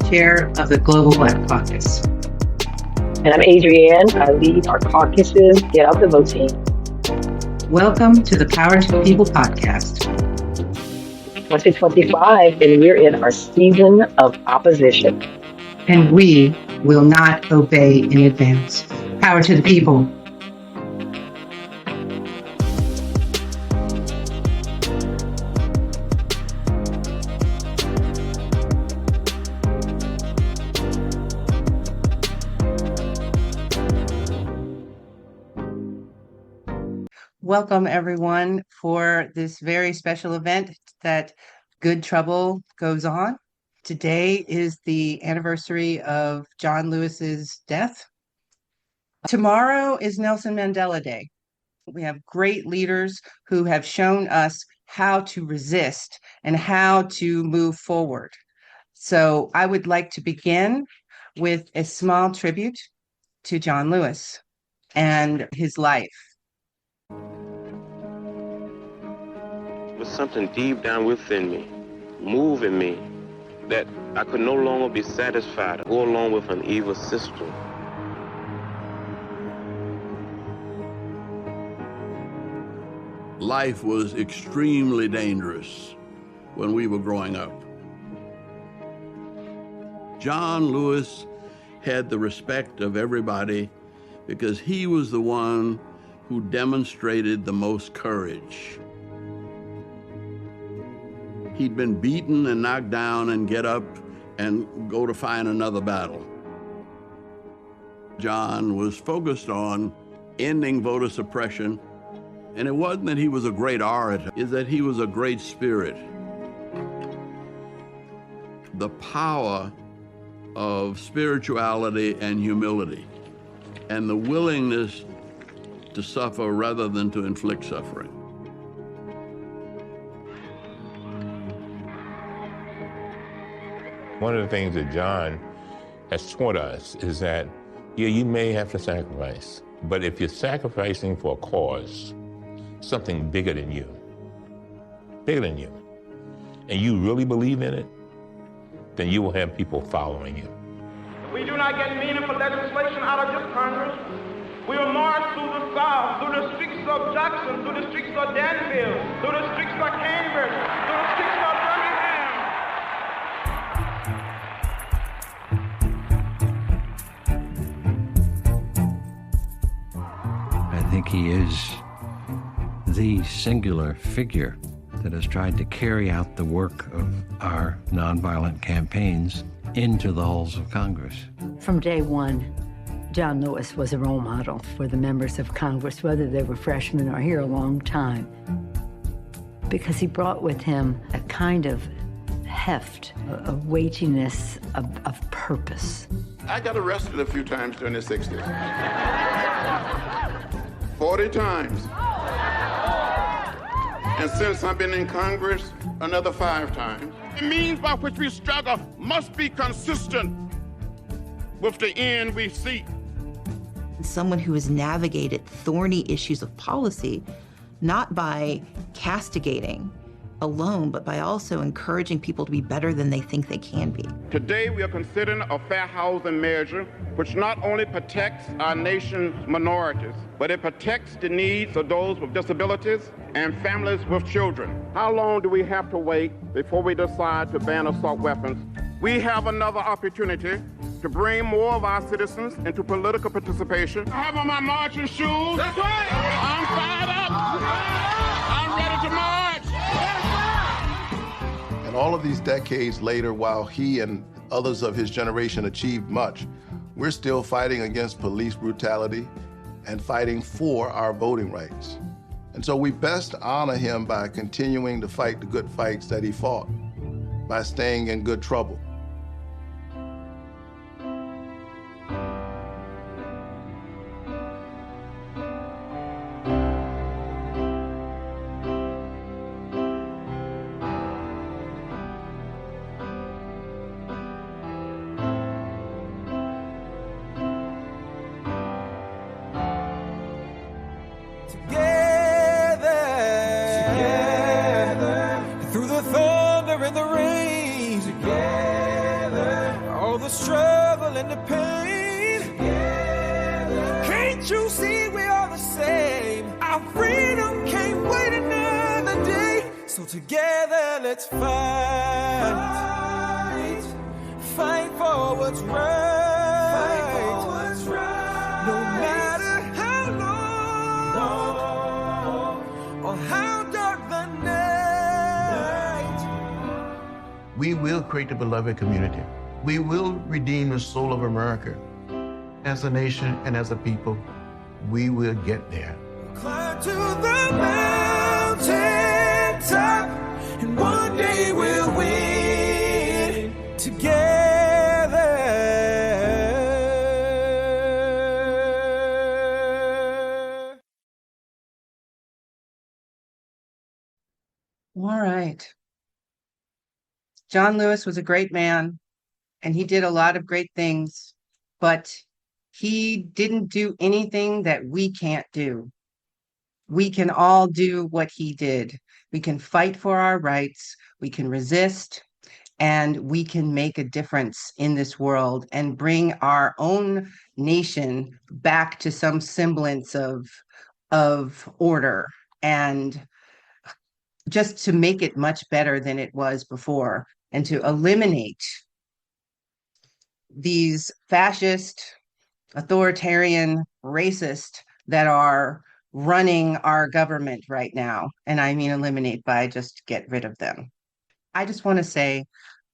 chair of the Global Black Caucus. And I'm Adrienne. I lead our caucus's Get Out the Vote team. Welcome to the Power to the People podcast. 2025, and we're in our season of opposition. And we will not obey in advance. Power to the people. Welcome, everyone, for this very special event that Good Trouble goes on. Today is the anniversary of John Lewis's death. Tomorrow is Nelson Mandela Day. We have great leaders who have shown us how to resist and how to move forward. So I would like to begin with a small tribute to John Lewis and his life. Was something deep down within me, moving me, that I could no longer be satisfied, go along with an evil system. Life was extremely dangerous when we were growing up. John Lewis had the respect of everybody because he was the one who demonstrated the most courage. He'd been beaten and knocked down and get up and go to find another battle. John was focused on ending voter suppression, and it wasn't that he was a great orator, it's that he was a great spirit. The power of spirituality and humility, and the willingness to suffer rather than to inflict suffering. One of the things that John has taught us is that, yeah, you may have to sacrifice, but if you're sacrificing for a cause, something bigger than you, and you really believe in it, then you will have people following you. If we do not get meaningful legislation out of this Congress, we will march through the South, through the streets of Jackson, through the streets of Danville, through the streets of Cambridge, through the streets of Birmingham. I think he is the singular figure that has tried to carry out the work of our nonviolent campaigns into the halls of Congress. From day one, John Lewis was a role model for the members of Congress, whether they were freshmen or here a long time, because he brought with him a kind of heft, a weightiness of purpose. I got arrested a few times during the 60s. 40 times. And since I've been in Congress, another 5 times. The means by which we struggle must be consistent with the end we seek. Someone who has navigated thorny issues of policy, not by castigating alone, but by also encouraging people to be better than they think they can be. Today we are considering a fair housing measure which not only protects our nation's minorities, but it protects the needs of those with disabilities and families with children. How long do we have to wait before we decide to ban assault weapons? We have another opportunity to bring more of our citizens into political participation. I have on my marching shoes. That's right. I'm fired up. I'm ready to march. And all of these decades later, while he and others of his generation achieved much, we're still fighting against police brutality and fighting for our voting rights. And so we best honor him by continuing to fight the good fights that he fought, by staying in good trouble. Through the thunder and the rain, together. pain. Can't you see we are the same? Our freedom can't wait another day. So together let's fight. Fight for what's right. No matter how long or how dark the night. We will create a beloved community. We will redeem the soul of America. As a nation and as a people, we will get there. Climb to the mountain top, and one day we'll win together. All right. John Lewis was a great man, and he did a lot of great things, but he didn't do anything that we can't do. We can all do what he did. We can fight for our rights, we can resist, and we can make a difference in this world and bring our own nation back to some semblance of order, and just to make it much better than it was before, and to eliminate these fascist, authoritarian, racist that are running our government right now. And I mean eliminate by just get rid of them. I just want to say,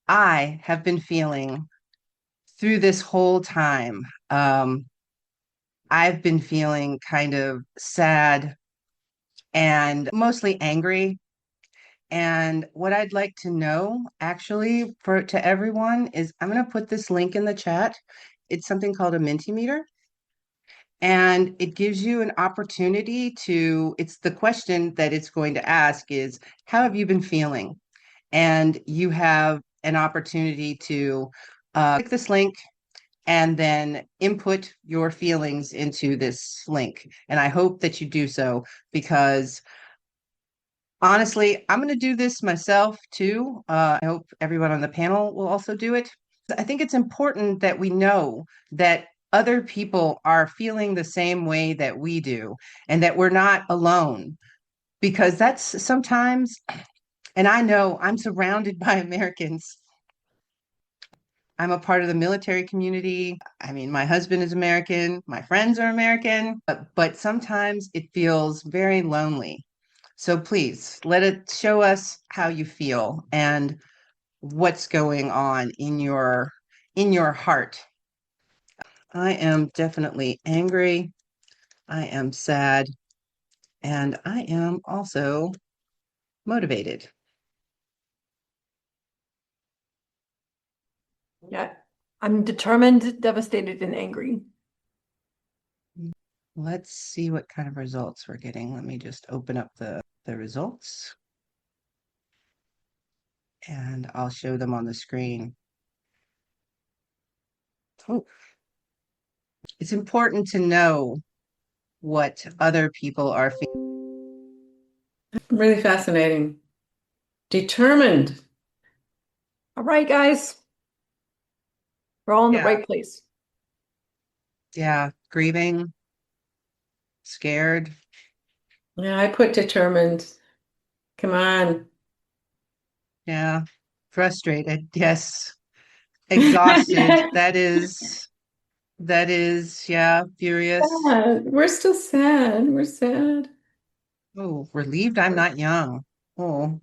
I have been feeling through this whole time, I've been feeling kind of sad and mostly angry. And what I'd like to know, actually, to everyone is, I'm going to put this link in the chat. It's something called a Mentimeter. And it gives you an opportunity to, it's the question that it's going to ask is, how have you been feeling? And you have an opportunity to click this link and then input your feelings into this link. And I hope that you do so, because honestly, I'm going to do this myself too. I hope everyone on the panel will also do it. I think it's important that we know that other people are feeling the same way that we do, and that we're not alone, because that's sometimes, and I know I'm surrounded by Americans. I'm a part of the military community. I mean, my husband is American, my friends are American, but sometimes it feels very lonely. So please show us how you feel and what's going on in your heart. I am definitely angry. I am sad, and I am also motivated. Yeah, I'm determined, devastated, and angry. Let's see what kind of results we're getting. Let me just open up the results, and I'll show them on the screen. Oh, it's important to know what other people are feeling. Really fascinating. Determined. All right, guys. We're all in the right place. Yeah, grieving, scared. Yeah, I put determined. Come on. Yeah, frustrated. Yes. Exhausted. That is, yeah, furious. Sad. We're still sad. We're sad. Oh, relieved I'm not young. Oh,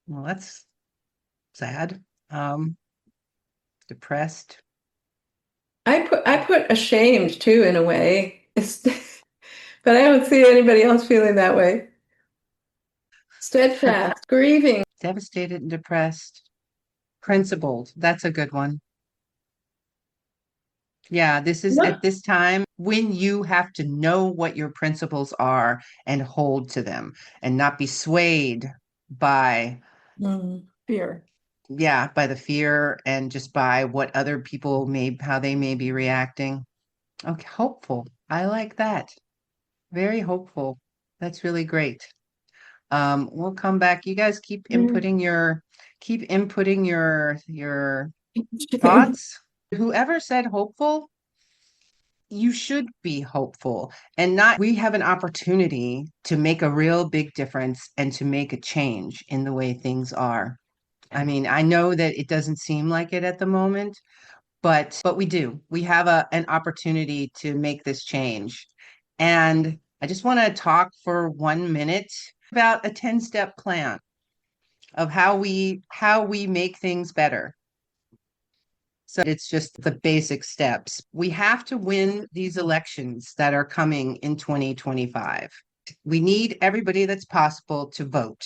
well, that's sad. Depressed. I put ashamed too, in a way. But I don't see anybody else feeling that way. Steadfast, grieving. Devastated and depressed. Principled. That's a good one. Yeah, this is at this time when you have to know what your principles are and hold to them and not be swayed by fear. Yeah, by the fear and just by what other people how they may be reacting. Okay, hopeful. I like that. Very hopeful. That's really great. We'll come back. You guys keep inputting your Thoughts? Whoever said hopeful, you should be hopeful and not. We have an opportunity to make a real big difference and to make a change in the way things are. I mean, I know that it doesn't seem like it at the moment, but we do. We have an opportunity to make this change. And I just want to talk for 1 minute about a 10-step plan of how we make things better. So it's just the basic steps. We have to win these elections that are coming in 2025. We need everybody that's possible to vote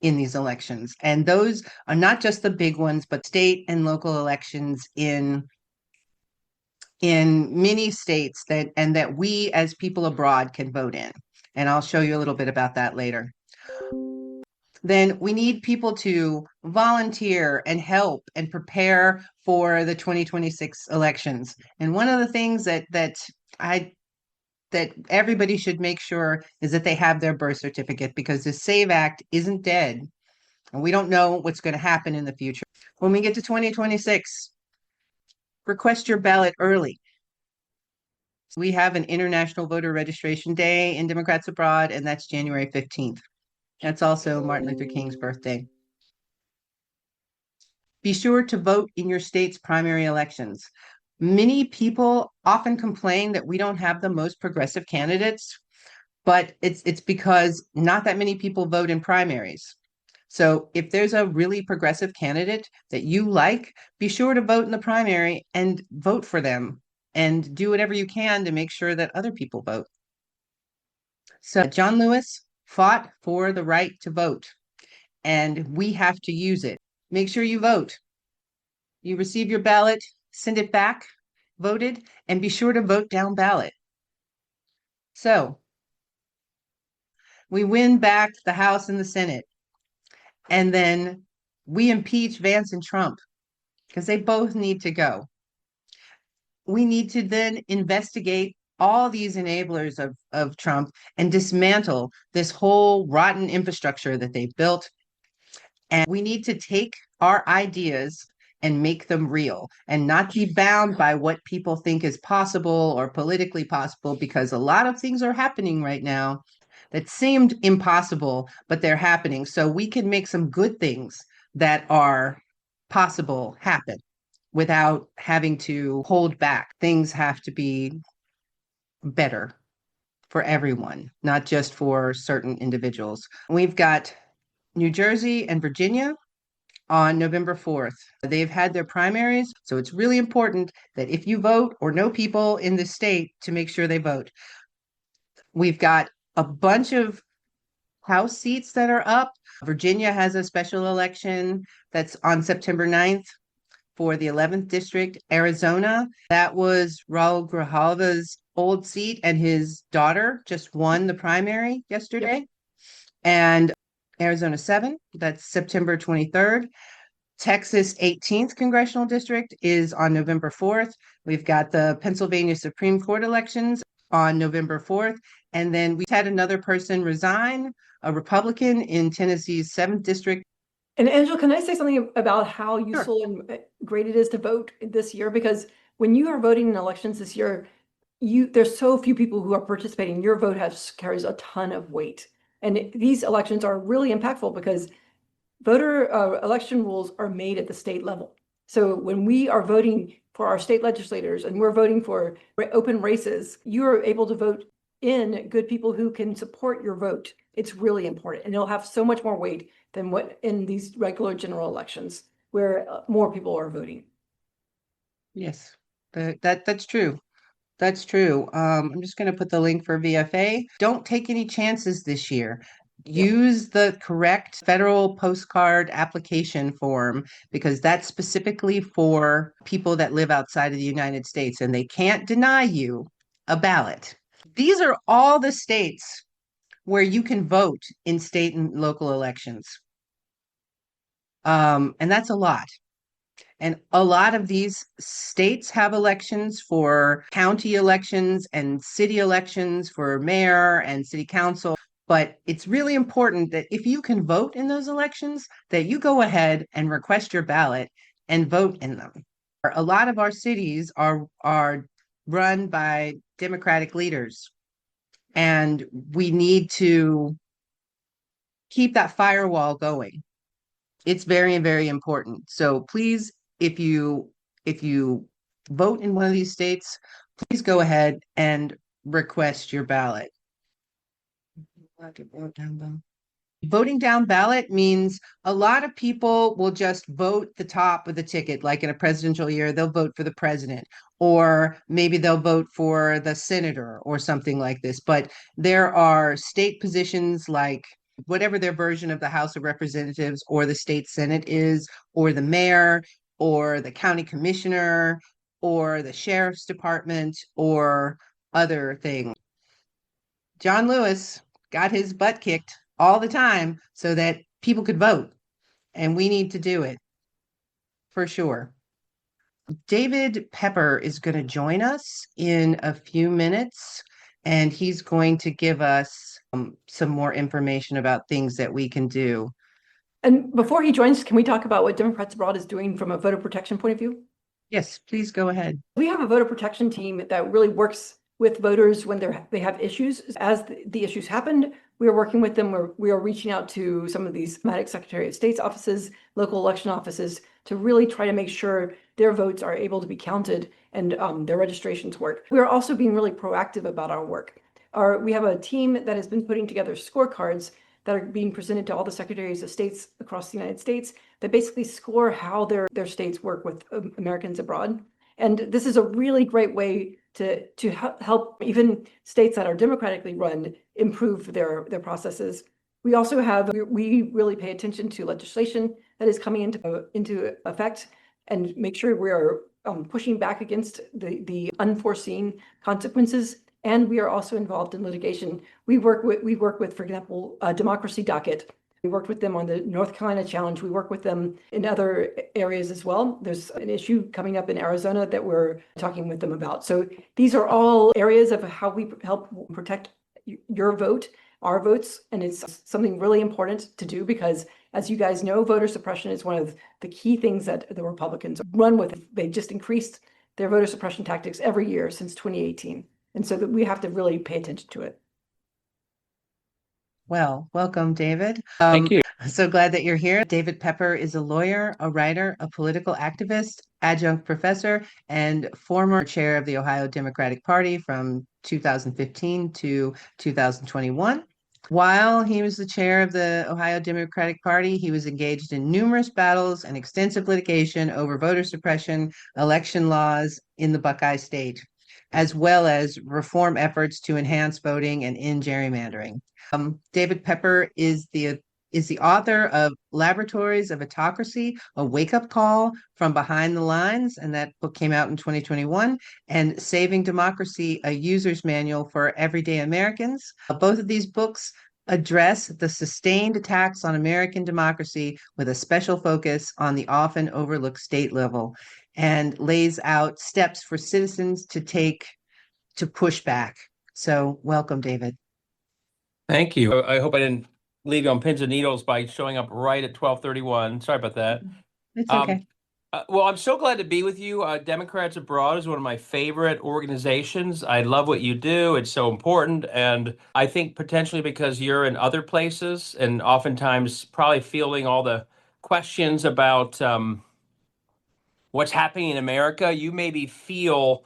in these elections. And those are not just the big ones, but state and local elections in many states that we as people abroad can vote in. And I'll show you a little bit about that later. Then we need people to volunteer and help and prepare for the 2026 elections. And one of the things that everybody should make sure is that they have their birth certificate, because the SAVE Act isn't dead. And we don't know what's going to happen in the future. When we get to 2026, request your ballot early. We have an International Voter Registration Day in Democrats Abroad, and that's January 15th. That's also Martin Luther King's birthday. Be sure to vote in your state's primary elections. Many people often complain that we don't have the most progressive candidates, but it's because not that many people vote in primaries. So if there's a really progressive candidate that you like, be sure to vote in the primary and vote for them, and do whatever you can to make sure that other people vote. So John Lewis fought for the right to vote, and we have to use it. Make sure you vote. You receive your ballot, send it back, voted, and be sure to vote down ballot. So we win back the House and the Senate, and then we impeach Vance and Trump because they both need to go. We need to then investigate all these enablers of Trump and dismantle this whole rotten infrastructure that they built. And we need to take our ideas and make them real and not be bound by what people think is possible or politically possible, because a lot of things are happening right now that seemed impossible, but they're happening. So we can make some good things that are possible happen without having to hold back. Things have to be better for everyone, not just for certain individuals. We've got New Jersey and Virginia on November 4th. They've had their primaries, so it's really important that if you vote or know people in the state, to make sure they vote. We've got a bunch of House seats that are up. Virginia has a special election that's on September 9th for the 11th district. Arizona, that was Raul Grijalva's old seat, and his daughter just won the primary yesterday. Yep. And Arizona 7, that's September 23rd. Texas 18th congressional district is on November 4th. We've got the Pennsylvania Supreme Court elections on November 4th. And then we had another person resign, a Republican in Tennessee's 7th district. And Angela, can I say something about how useful and great it is to vote this year? Because when you are voting in elections this year, there's so few people who are participating. Your vote carries a ton of weight. And these elections are really impactful because voter election rules are made at the state level. So when we are voting for our state legislators and we're voting for open races, you are able to vote in good people who can support your vote. It's really important, and it'll have so much more weight than what in these regular general elections where more people are voting. Yes, that's true. That's true. I'm just going to put the link for VFA. Don't take any chances this year. Use the correct federal postcard application form, because that's specifically for people that live outside of the United States, and they can't deny you a ballot. These are all the states where you can vote in state and local elections. And that's a lot. And a lot of these states have elections for county elections and city elections for mayor and city council. But it's really important that if you can vote in those elections, that you go ahead and request your ballot and vote in them. A lot of our cities are run by Democratic leaders, and we need to keep that firewall going. It's very, very important. So please, if you vote in one of these states, please go ahead and request your ballot. Voting down ballot means a lot of people will just vote the top of the ticket, like in a presidential year, they'll vote for the president, or maybe they'll vote for the senator or something like this. But there are state positions like whatever their version of the House of Representatives or the state Senate is, or the mayor, or the county commissioner, or the sheriff's department, or other things. John Lewis got his butt kicked all the time so that people could vote, and we need to do it for sure. David Pepper is going to join us in a few minutes, and he's going to give us some more information about things that we can do. And before he joins, can we talk about what Democrats Abroad is doing from a voter protection point of view? Yes, please go ahead. We have a voter protection team that really works with voters when they have issues. As the issues happened, we are working with them. We are reaching out to some of these thematic Secretary of State's offices, local election offices, to really try to make sure their votes are able to be counted and their registrations work. We are also being really proactive about our work. We have a team that has been putting together scorecards that are being presented to all the secretaries of states across the United States that basically score how their states work with Americans abroad. And this is a really great way to help even states that are democratically run improve their processes. We also we really pay attention to legislation that is coming into effect and make sure we are pushing back against the unforeseen consequences. And we are also involved in litigation. We work with, for example, Democracy Docket. We worked with them on the North Carolina challenge. We work with them in other areas as well. There's an issue coming up in Arizona that we're talking with them about. So these are all areas of how we help protect your vote, our votes. And it's something really important to do because, as you guys know, voter suppression is one of the key things that the Republicans run with. They just increased their voter suppression tactics every year since 2018. And so that we have to really pay attention to it. Well, welcome, David. Thank you. So glad that you're here. David Pepper is a lawyer, a writer, a political activist, adjunct professor, and former chair of the Ohio Democratic Party from 2015 to 2021. While he was the chair of the Ohio Democratic Party, he was engaged in numerous battles and extensive litigation over voter suppression, election laws in the Buckeye State, as well as reform efforts to enhance voting and end gerrymandering. David Pepper is the author of Laboratories of Autocracy, a wake-up call from behind the lines, and that book came out in 2021, and Saving Democracy, a user's manual for everyday Americans. Both of these books address the sustained attacks on American democracy with a special focus on the often overlooked state level, and lays out steps for citizens to take to push back. So welcome, David. Thank you. I hope I didn't leave you on pins and needles by showing up right at 12:31. Sorry about that. It's okay. Well, I'm so glad to be with you. Democrats Abroad is one of my favorite organizations. I love what you do. It's so important. And I think potentially because you're in other places and oftentimes probably fielding all the questions about what's happening in America, you maybe feel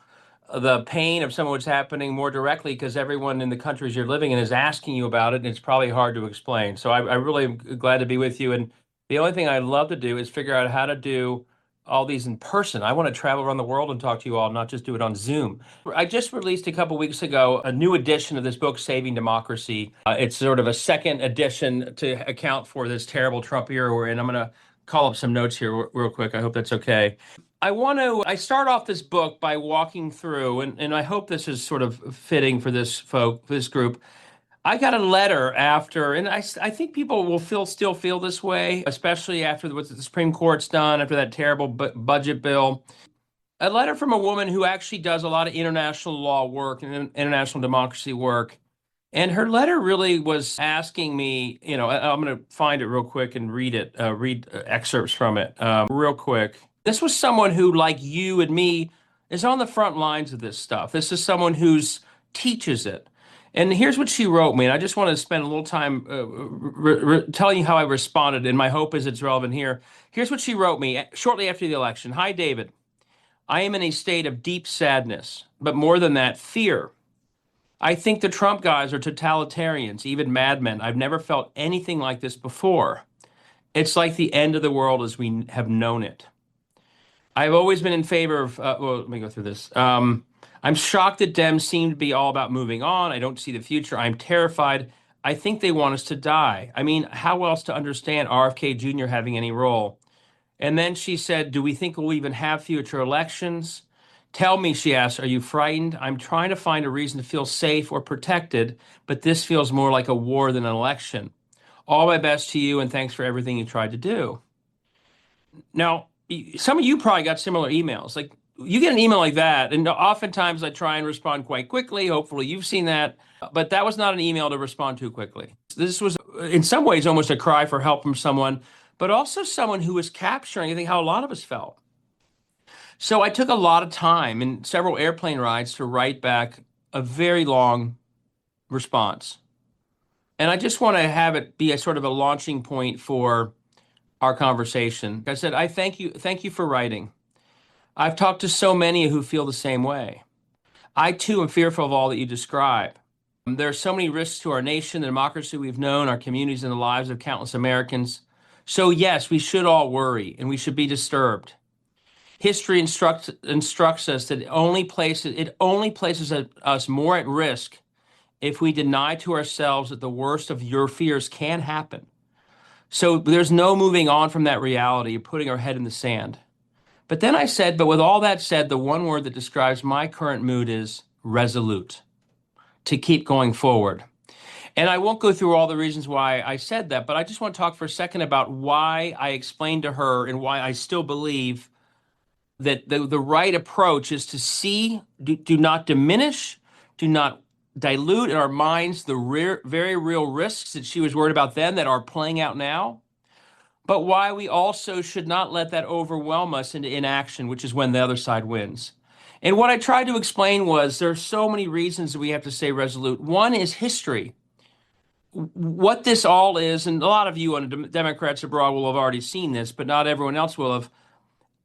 the pain of some of what's happening more directly because everyone in the countries you're living in is asking you about it, and it's probably hard to explain. So I really am glad to be with you. And the only thing I love to do is figure out how to do all these in person. I want to travel around the world and talk to you all, not just do it on Zoom. I just released a couple weeks ago a new edition of this book, Saving Democracy. It's sort of a second edition to account for this terrible Trump era we're in. I'm going to call up some notes here real quick. I hope that's okay. I start off this book by walking through, and I hope this is sort of fitting for this group. I got a letter after, and I think people will still feel this way, especially after what the Supreme Court's done, after that terrible budget bill. A letter from a woman who actually does a lot of international law work and international democracy work. And her letter really was asking me, I'm going to find it real quick and read excerpts from it real quick. This was someone who, like you and me, is on the front lines of this stuff. This is someone who's teaches it. And here's what she wrote me, and I just want to spend a little time telling you how I responded, and my hope is it's relevant here. Here's what she wrote me shortly after the election. Hi, David. I am in a state of deep sadness, but more than that, fear. I think the Trump guys are totalitarians, even madmen. I've never felt anything like this before. It's like the end of the world as we have known it. I've always been in favor of, well, let me go through this. I'm shocked that Dems seem to be all about moving on. I don't see the future. I'm terrified. I think they want us to die. I mean, how else to understand RFK Jr. having any role? And then she said, do we think we'll even have future elections? Tell me, she asked, are you frightened? I'm trying to find a reason to feel safe or protected, but this feels more like a war than an election. All my best to you, and thanks for everything you tried to do. Now, some of you probably got similar emails. Like, you get an email like that, and oftentimes I try and respond quite quickly. Hopefully you've seen that, but that was not an email to respond to quickly. This was, in some ways, almost a cry for help from someone, but also someone who was capturing, I think, how a lot of us felt. So I took a lot of time and several airplane rides to write back a very long response. And I just want to have it be a sort of a launching point for our conversation. I said, I thank you for writing. I've talked to so many who feel the same way. I too am fearful of all that you describe. There are so many risks to our nation, the democracy we've known, our communities, and the lives of countless Americans. So yes, we should all worry and we should be disturbed. History instructs us that it only places us more at risk if we deny to ourselves that the worst of your fears can happen. So there's no moving on from that reality, putting our head in the sand. But then I said, but with all that said, the one word that describes my current mood is resolute, to keep going forward. And I won't go through all the reasons why I said that, but I just want to talk for a second about why I explained to her and why I still believe that the right approach is to see, do not diminish, do not dilute in our minds the very real risks that she was worried about then that are playing out now. But why we also should not let that overwhelm us into inaction, which is when the other side wins. And what I tried to explain was there are so many reasons that we have to stay resolute. One is history. What this all is, and a lot of you on Democrats abroad will have already seen this, but not everyone else will have.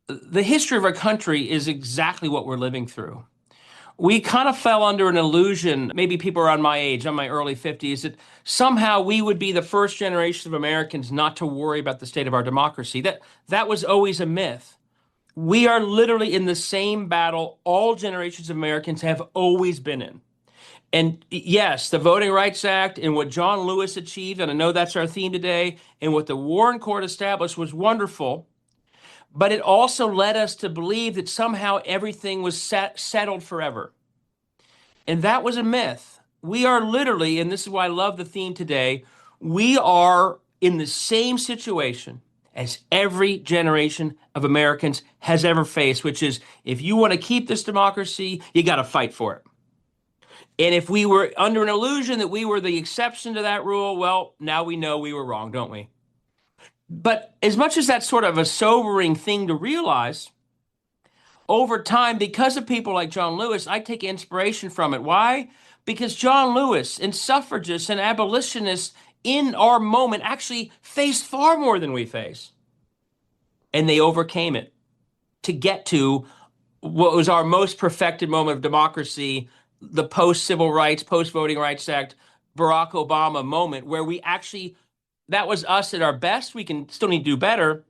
The history of our country is exactly what we're living through. We kind of fell under an illusion, maybe people around my age, I'm in my early 50s, that somehow we would be the first generation of Americans not to worry about the state of our democracy. That was always a myth. We are literally in the same battle all generations of Americans have always been in. And yes, the Voting Rights Act and what John Lewis achieved, and I know that's our theme today, and what the Warren Court established was wonderful. But it also led us to believe that somehow everything was settled forever. And that was a myth. We are literally, and this is why I love the theme today, we are in the same situation as every generation of Americans has ever faced, which is if you want to keep this democracy, you got to fight for it. And if we were under an illusion that we were the exception to that rule, well, now we know we were wrong, don't we? But as much as that's sort of a sobering thing to realize, over time, because of people like John Lewis, I take inspiration from it. Why? Because John Lewis and suffragists and abolitionists in our moment actually faced far more than we face. And they overcame it to get to what was our most perfected moment of democracy, the post-Civil Rights, post-Voting Rights Act, Barack Obama moment, where we actually, that was us at our best. We can still need to do better,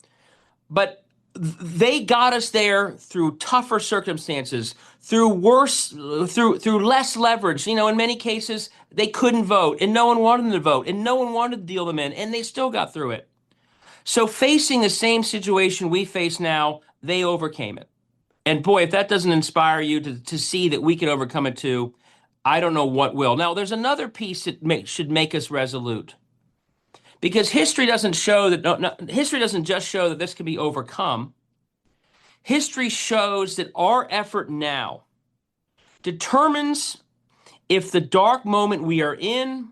but they got us there through tougher circumstances, through less leverage. You know, in many cases, they couldn't vote, and no one wanted them to vote, and no one wanted to deal them in, and they still got through it. So facing the same situation we face now, they overcame it. And boy, if that doesn't inspire you to see that we can overcome it too, I don't know what will. Now, there's another piece that should make us resolute. Because history doesn't show that, history doesn't just show that this can be overcome. History shows that our effort now determines if the dark moment we are in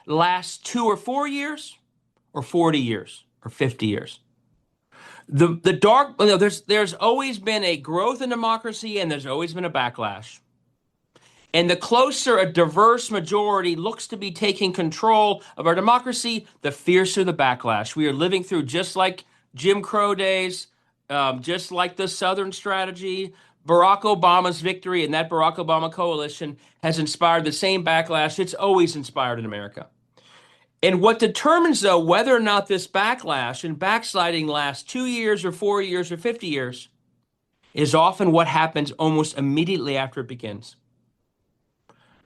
lasts 2 or 4 years, or 40 years, or 50 years. There's always been a growth in democracy, and there's always been a backlash. And the closer a diverse majority looks to be taking control of our democracy, the fiercer the backlash. We are living through, just like Jim Crow days, just like the Southern strategy. Barack Obama's victory and that Barack Obama coalition has inspired the same backlash it's always inspired in America. And what determines, though, whether or not this backlash and backsliding lasts 2 years or 4 years or 50 years is often what happens almost immediately after it begins.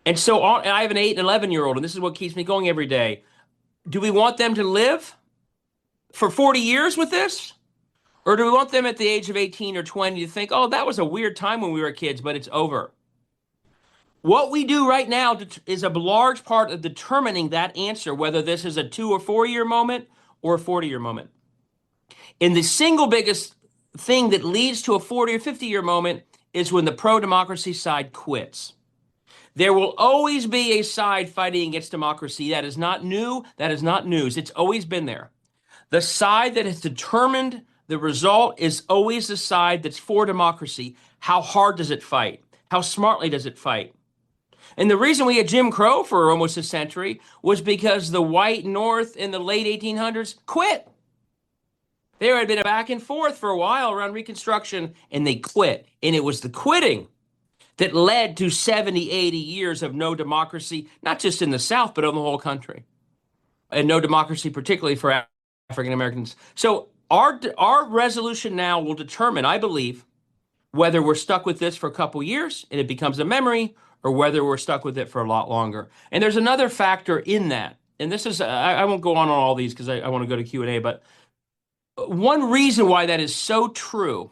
And so I have an 8 and 11-year-old, and this is what keeps me going every day. Do we want them to live for 40 years with this? Or do we want them at the age of 18 or 20 to think, oh, that was a weird time when we were kids, but it's over? What we do right now is a large part of determining that answer, whether this is a 2 or 4 year moment or a 40-year moment. And the single biggest thing that leads to a 40 or 50-year moment is when the pro-democracy side quits. There will always be a side fighting against democracy. That is not new. That is not news. It's always been there. The side that has determined the result is always the side that's for democracy. How hard does it fight? How smartly does it fight? And the reason we had Jim Crow for almost a century was because the white North in the late 1800s quit. There had been a back and forth for a while around Reconstruction, and they quit. And it was the quitting that led to 70, 80 years of no democracy, not just in the South, but in the whole country. And no democracy, particularly for African Americans. So our resolution now will determine, I believe, whether we're stuck with this for a couple years and it becomes a memory, or whether we're stuck with it for a lot longer. And there's another factor in that. And this is, I won't go on all these because I want to go to Q&A, but one reason why that is so true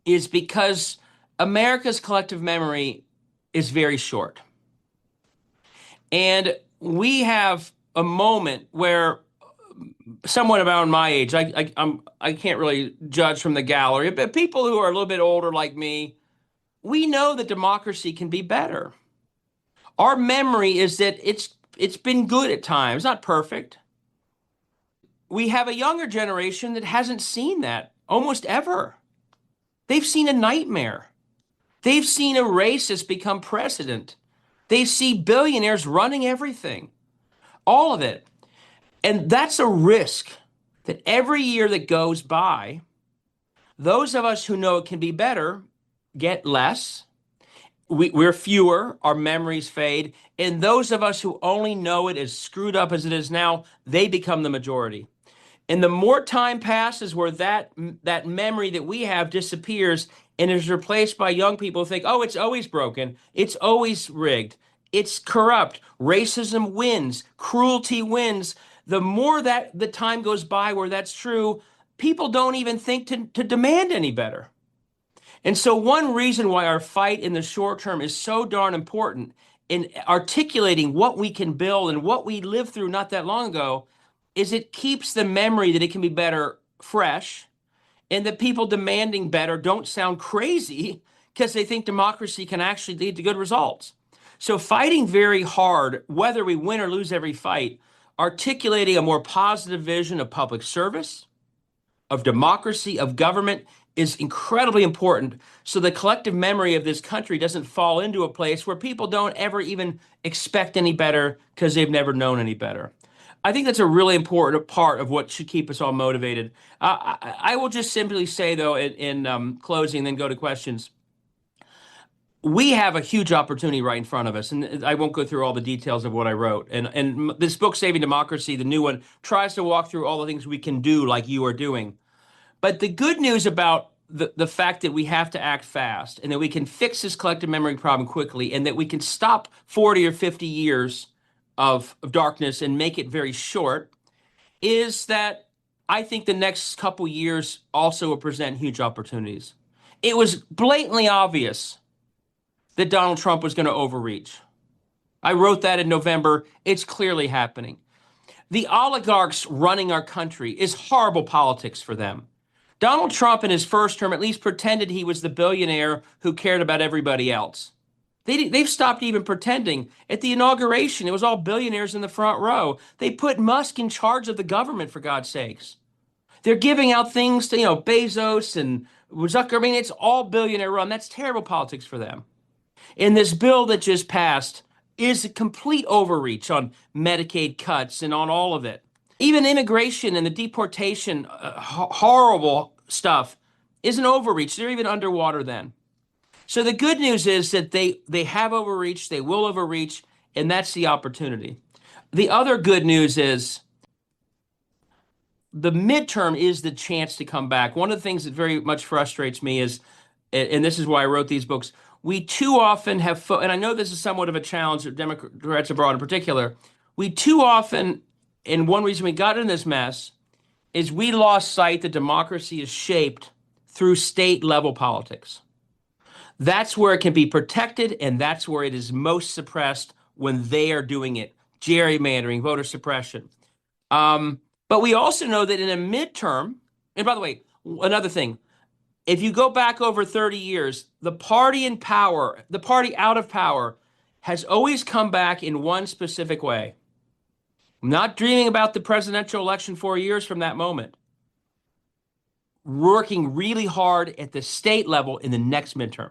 is because America's collective memory is very short. And we have a moment where someone about my age, I can't really judge from the gallery, but people who are a little bit older like me, we know that democracy can be better. Our memory is that it's been good at times, not perfect. We have a younger generation that hasn't seen that almost ever. They've seen a nightmare. They've seen a racist become president. They see billionaires running everything, all of it. And that's a risk that every year that goes by, those of us who know it can be better get less. We're fewer, our memories fade. And those of us who only know it as screwed up as it is now, they become the majority. And the more time passes where that memory that we have disappears and is replaced by young people who think, oh, it's always broken, it's always rigged, it's corrupt, racism wins, cruelty wins. The more that the time goes by where that's true, people don't even think to demand any better. And so one reason why our fight in the short term is so darn important in articulating what we can build and what we lived through not that long ago is it keeps the memory that it can be better fresh, and that people demanding better don't sound crazy because they think democracy can actually lead to good results. So fighting very hard, whether we win or lose every fight, articulating a more positive vision of public service, of democracy, of government is incredibly important, so the collective memory of this country doesn't fall into a place where people don't ever even expect any better because they've never known any better. I think that's a really important part of what should keep us all motivated. I will just simply say, though, in closing, then go to questions. We have a huge opportunity right in front of us, and I won't go through all the details of what I wrote. And this book, Saving Democracy, the new one, tries to walk through all the things we can do like you are doing. But the good news about the fact that we have to act fast and that we can fix this collective memory problem quickly and that we can stop 40 or 50 years of darkness and make it very short is that I think the next couple years also will present huge opportunities. It was blatantly obvious that Donald Trump was going to overreach. I wrote that in November. It's clearly happening. The oligarchs running our country is horrible politics for them. Donald Trump in his first term at least pretended he was the billionaire who cared about everybody else. They've stopped even pretending. At the inauguration, it was all billionaires in the front row. They put Musk in charge of the government, for God's sakes. They're giving out things to, Bezos and Zucker. I mean, it's all billionaire run. That's terrible politics for them. And this bill that just passed is a complete overreach on Medicaid cuts and on all of it. Even immigration and the deportation, horrible stuff, is an overreach. They're even underwater then. So the good news is that they have overreached, they will overreach, and that's the opportunity. The other good news is the midterm is the chance to come back. One of the things that very much frustrates me is, and this is why I wrote these books, we too often have, and I know this is somewhat of a challenge for Democrats abroad in particular, we too often, and one reason we got in this mess, is we lost sight that democracy is shaped through state level politics. That's where it can be protected, and that's where it is most suppressed when they are doing it. Gerrymandering, voter suppression. But we also know that in a midterm, and by the way, another thing, if you go back over 30 years, the party in power, the party out of power, has always come back in one specific way. I'm not dreaming about the presidential election 4 years from that moment. Working really hard at the state level in the next midterm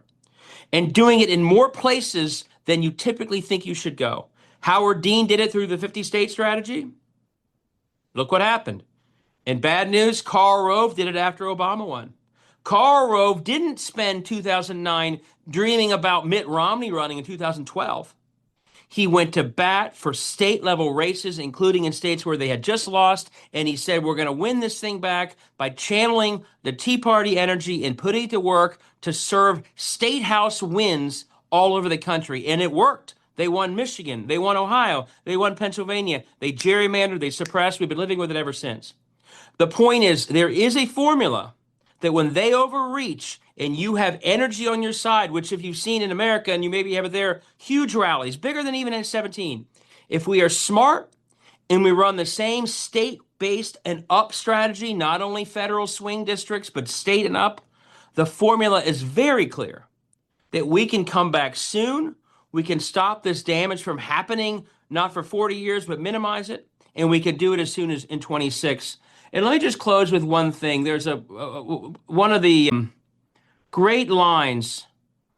and doing it in more places than you typically think you should go. Howard Dean did it through the 50-state strategy. Look what happened. And bad news, Karl Rove did it after Obama won. Karl Rove didn't spend 2009 dreaming about Mitt Romney running in 2012. He went to bat for state-level races, including in states where they had just lost, and he said, we're going to win this thing back by channeling the Tea Party energy and putting it to work to serve state house wins all over the country. And it worked. They won Michigan. They won Ohio. They won Pennsylvania. They gerrymandered. They suppressed. We've been living with it ever since. The point is, there is a formula that when they overreach and you have energy on your side, which if you've seen in America, and you maybe have it there, huge rallies, bigger than even in 17. If we are smart and we run the same state-based and up strategy, not only federal swing districts, but state and up, the formula is very clear that we can come back soon. We can stop this damage from happening, not for 40 years, but minimize it. And we can do it as soon as in 26. And let me just close with one thing. There's one of the great lines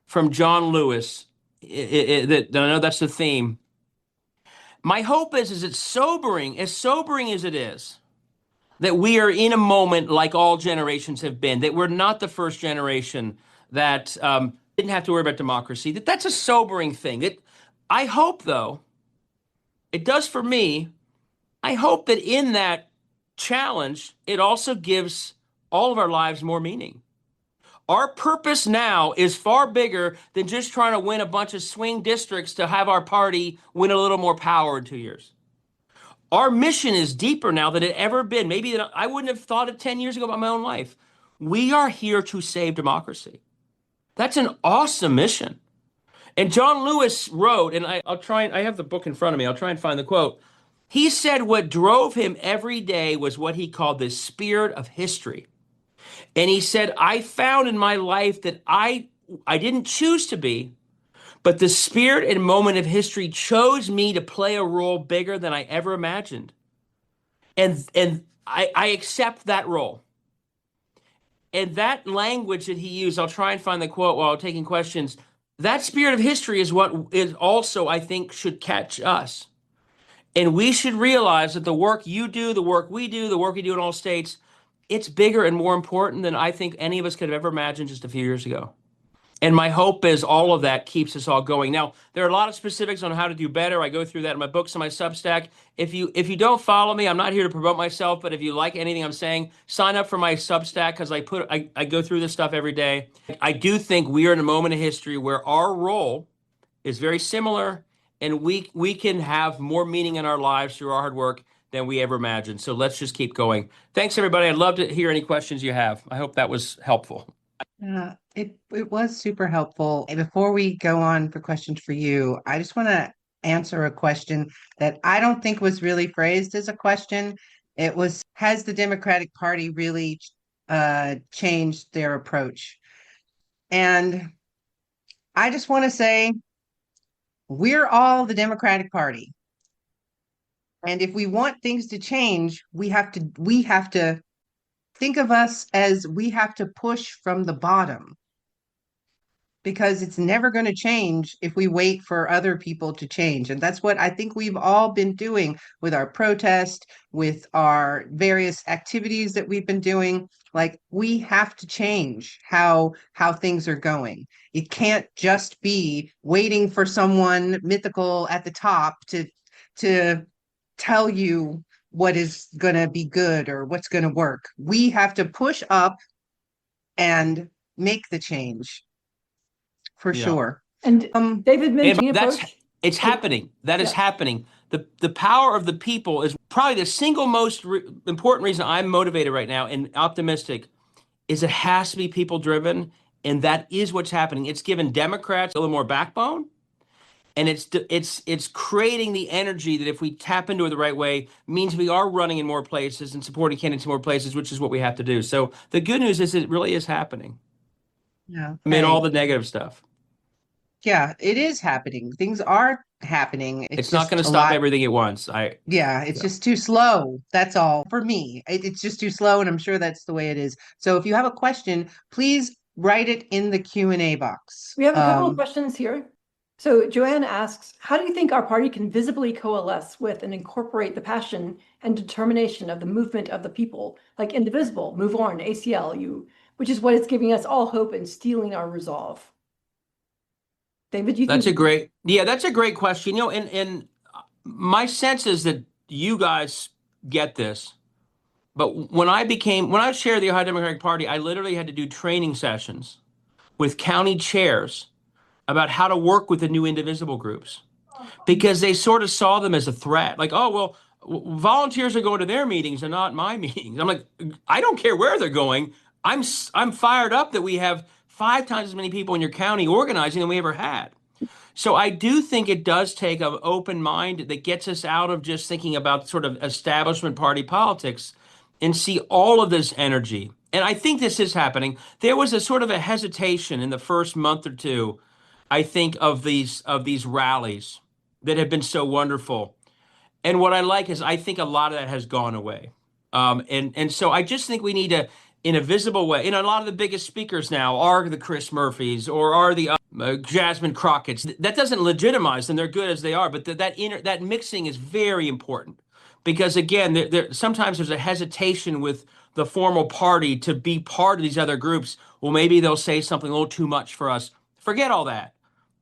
from John Lewis that I know that's the theme. My hope is it's sobering as it is, that we are in a moment like all generations have been, that we're not the first generation that didn't have to worry about democracy. That's a sobering thing. I hope, though, it does for me, I hope that in that challenge, it also gives all of our lives more meaning. Our purpose now is far bigger than just trying to win a bunch of swing districts to have our party win a little more power in 2 years. Our mission is deeper now than it ever been. Maybe that I wouldn't have thought it 10 years ago about my own life. We are here to save democracy. That's an awesome mission. And John Lewis wrote, and I have the book in front of me. I'll try and find the quote. He said what drove him every day was what he called the spirit of history. And he said, I found in my life that I didn't choose to be, but the spirit and moment of history chose me to play a role bigger than I ever imagined. And I accept that role. And that language that he used, I'll try and find the quote while taking questions. That spirit of history is what is also, I think, should catch us. And we should realize that the work you do, the work we do, the work we do in all states, it's bigger and more important than I think any of us could have ever imagined just a few years ago. And my hope is all of that keeps us all going. Now, there are a lot of specifics on how to do better. I go through that in my books and my Substack. If you don't follow me, I'm not here to promote myself, but if you like anything I'm saying, sign up for my Substack because I go through this stuff every day. I do think we are in a moment of history where our role is very similar, and we can have more meaning in our lives through our hard work than we ever imagined. So let's just keep going. Thanks, everybody. I'd love to hear any questions you have. I hope that was helpful. It was super helpful. And before we go on for questions for you, I just want to answer a question that I don't think was really phrased as a question. It was, has the Democratic Party really changed their approach? And I just want to say, we're all the Democratic Party. And if we want things to change, we have to think of us as we have to push from the bottom, because it's never going to change if we wait for other people to change. And that's what I think we've all been doing with our protest, with our various activities that we've been doing. Like, we have to change how things are going. It can't just be waiting for someone mythical at the top to tell you what is going to be good or what's going to work. We have to push up and make the change. For sure. And David mentioned it's happening. That is happening. The power of the people is probably the single most important reason I'm motivated right now and optimistic, is it has to be people driven, and that is what's happening. It's given Democrats a little more backbone, and it's creating the energy that if we tap into it the right way means we are running in more places and supporting candidates in more places, which is what we have to do. So the good news is it really is happening. Yeah. I mean, all the negative stuff. Yeah, it is happening. Things are happening. It's not going to stop everything at once. It's just too slow. That's all for me. It's just too slow, and I'm sure that's the way it is. So if you have a question, please write it in the Q&A box. We have a couple of questions here. So Joanne asks, how do you think our party can visibly coalesce with and incorporate the passion and determination of the movement of the people, like Indivisible, Move On, ACLU, which is what is giving us all hope and stealing our resolve? David, do you think that's a great question. And my sense is that you guys get this. But when I was chair of the Ohio Democratic Party, I literally had to do training sessions with county chairs about how to work with the new Indivisible groups, because they sort of saw them as a threat. Like, oh, well, volunteers are going to their meetings and not my meetings. I'm like, I don't care where they're going. I'm fired up that we have 5 times as many people in your county organizing than we ever had. So I do think it does take an open mind that gets us out of just thinking about sort of establishment party politics and see all of this energy. And I think this is happening. There was a sort of a hesitation in the first month or two, I think, of these rallies that have been so wonderful. And what I like is I think a lot of that has gone away. And so I just think we need to, in a visible way, a lot of the biggest speakers now are the Chris Murphys or are the Jasmine Crockett's. That doesn't legitimize them. They're good as they are. But that mixing is very important, because, again, sometimes there's a hesitation with the formal party to be part of these other groups. Well, maybe they'll say something a little too much for us. Forget all that.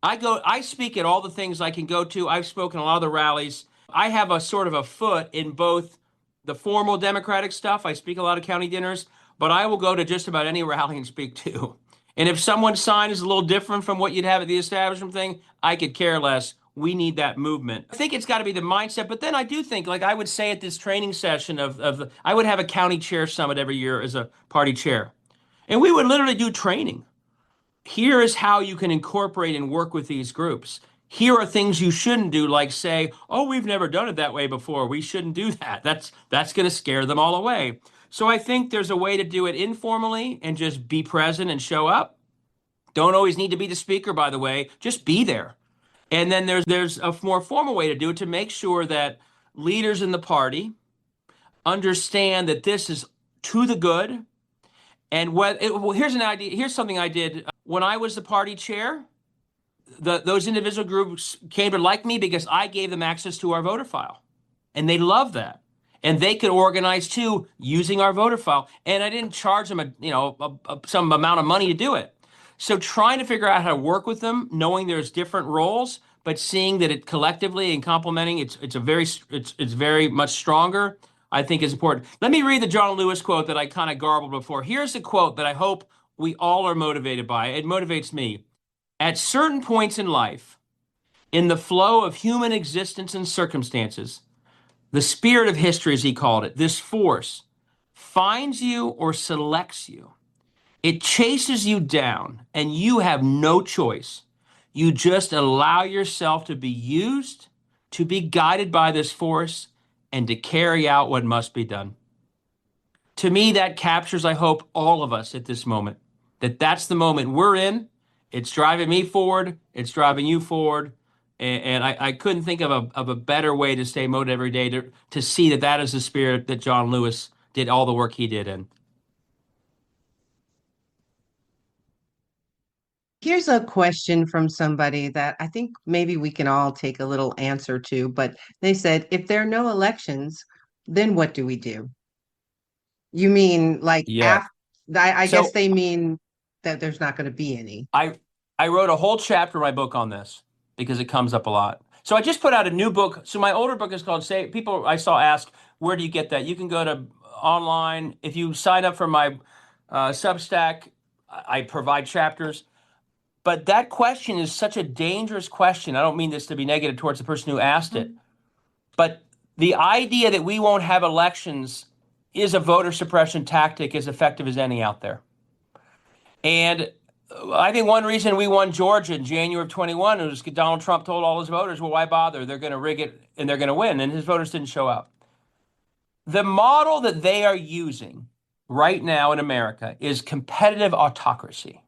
I speak at all the things I can go to. I've spoken at a lot of the rallies. I have a sort of a foot in both the formal Democratic stuff. I speak a lot of county dinners, but I will go to just about any rally and speak too. And if someone's sign is a little different from what you'd have at the establishment thing, I could care less. We need that movement. I think it's got to be the mindset. But then I do think, like I would say at this training session I would have a county chair summit every year as a party chair. And we would literally do training. Here is how you can incorporate and work with these groups. Here are things you shouldn't do, like say, oh, we've never done it that way before. We shouldn't do that. That's going to scare them all away. So I think there's a way to do it informally and just be present and show up. Don't always need to be the speaker, by the way. Just be there. And then there's a more formal way to do it, to make sure that leaders in the party understand that this is to the good. And here's an idea. Here's something I did when I was the party chair. Those individual groups came to like me because I gave them access to our voter file, and they love that. And they could organize too using our voter file. And I didn't charge them some amount of money to do it. So trying to figure out how to work with them, knowing there's different roles, but seeing that it collectively and complementing, it's very much stronger, I think is important. Let me read the John Lewis quote that I kind of garbled before. Here's a quote that I hope we all are motivated by. It motivates me. At certain points in life, in the flow of human existence and circumstances, the spirit of history, as he called it, this force, finds you or selects you. It chases you down, and you have no choice. You just allow yourself to be used, to be guided by this force, and to carry out what must be done. To me, that captures, I hope, all of us at this moment. That's the moment we're in. It's driving me forward. It's driving you forward. And I couldn't think of a better way to stay motivated every day to see that is the spirit that John Lewis did all the work he did in. Here's a question from somebody that I think maybe we can all take a little answer to, but they said, if there are no elections, then what do we do? You mean like Yeah. I guess So they mean that there's not going to be any. I wrote a whole chapter in my book on this because it comes up a lot. So I just put out a new book. So my older book is called Say. People I saw ask, where do you get that? You can go to online. If you sign up for my Substack, I provide chapters. But that question is such a dangerous question. I don't mean this to be negative towards the person who asked it. But the idea that we won't have elections is a voter suppression tactic as effective as any out there. And I think one reason we won Georgia in January of 21 was Donald Trump told all his voters, well, why bother? They're going to rig it and they're going to win. And his voters didn't show up. The model that they are using right now in America is competitive autocracy.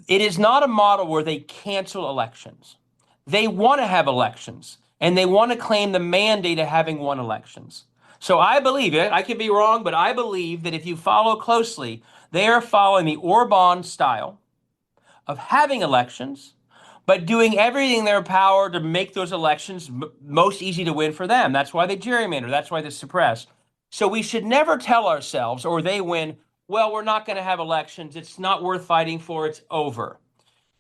It is not a model where they cancel elections. They want to have elections, and they want to claim the mandate of having won elections. So I believe it. I could be wrong, but I believe that if you follow closely, they are following the Orban style of having elections, but doing everything in their power to make those elections most easy to win for them. That's why they gerrymander. That's why they suppress. So we should never tell ourselves, or they win, well, we're not going to have elections. It's not worth fighting for. It's over.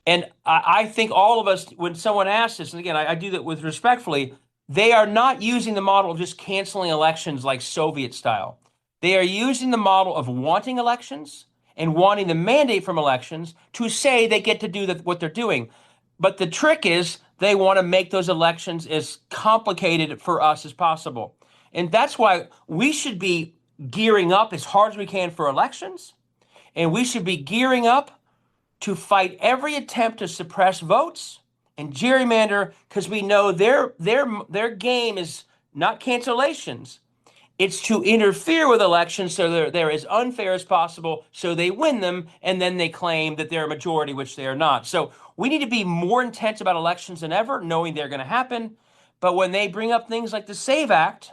And I think all of us, when someone asks us, and again, I do that with respectfully, they are not using the model of just canceling elections like Soviet style. They are using the model of wanting elections and wanting the mandate from elections to say they get to do what they're doing. But the trick is they want to make those elections as complicated for us as possible. And that's why we should be gearing up as hard as we can for elections. And we should be gearing up to fight every attempt to suppress votes and gerrymander, because we know their game is not cancellations. It's to interfere with elections so they're as unfair as possible, so they win them, and then they claim that they're a majority, which they are not. So we need to be more intense about elections than ever, knowing they're going to happen. But when they bring up things like the SAVE Act,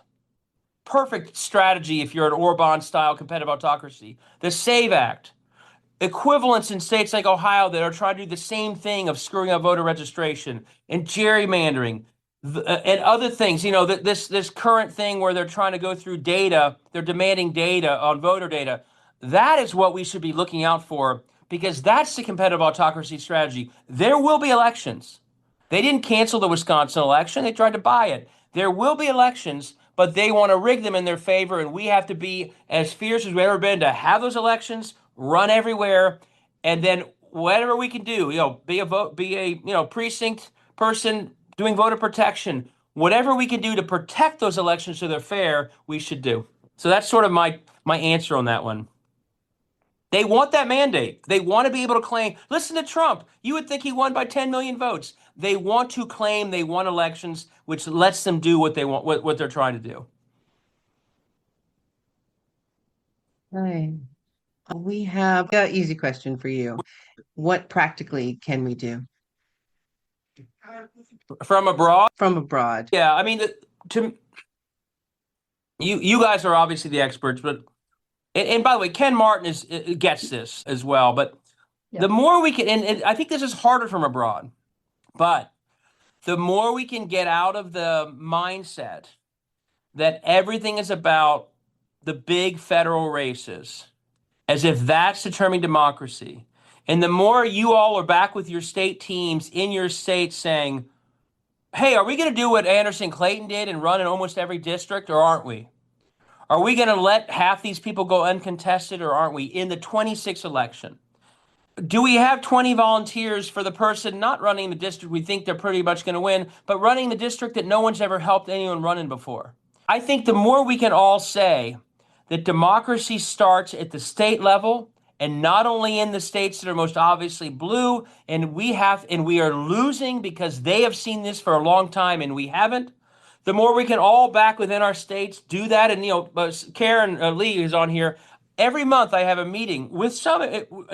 perfect strategy if you're an Orban-style competitive autocracy. The SAVE Act, equivalents in states like Ohio that are trying to do the same thing of screwing up voter registration and gerrymandering and other things. You know, this current thing where they're trying to go through data, they're demanding data on voter data. That is what we should be looking out for, because that's the competitive autocracy strategy. There will be elections. They didn't cancel the Wisconsin election. They tried to buy it. There will be elections, but they want to rig them in their favor, and we have to be as fierce as we've ever been to have those elections, run everywhere, and then whatever we can do, be a precinct person doing voter protection, whatever we can do to protect those elections so they're fair, we should do. So that's sort of my answer on that one. They want that mandate. They want to be able to claim, listen to Trump. You would think he won by 10 million votes. They want to claim they won elections, which lets them do what they want, what they're trying to do. Right. We have an easy question for you. What practically can we do? From abroad? From abroad. Yeah, I mean, you guys are obviously the experts, but and by the way, Ken Martin gets this as well. But the more we can, and I think this is harder from abroad, but the more we can get out of the mindset that everything is about the big federal races, as if that's determining democracy. And the more you all are back with your state teams in your state saying, hey, are we going to do what Anderson Clayton did and run in almost every district, or aren't we? Are we going to let half these people go uncontested, or aren't we? In the 26th election, do we have 20 volunteers for the person not running the district we think they're pretty much going to win, but running the district that no one's ever helped anyone run in before? I think the more we can all say that democracy starts at the state level, and not only in the states that are most obviously blue, and we are losing because they have seen this for a long time and we haven't. The more we can all back within our states do that. And Karen Lee is on here. Every month I have a meeting with some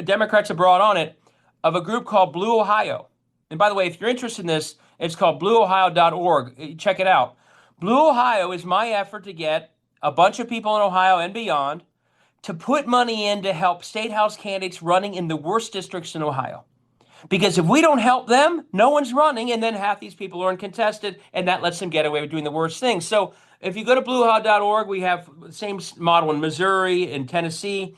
Democrats abroad on it, of a group called Blue Ohio. And by the way, if you're interested in this, it's called blueohio.org. Check it out. Blue Ohio is my effort to get a bunch of people in Ohio and beyond to put money in to help state house candidates running in the worst districts in Ohio. Because if we don't help them, no one's running, and then half these people are uncontested, and that lets them get away with doing the worst things. So if you go to bluehow.org, we have the same model in Missouri and Tennessee.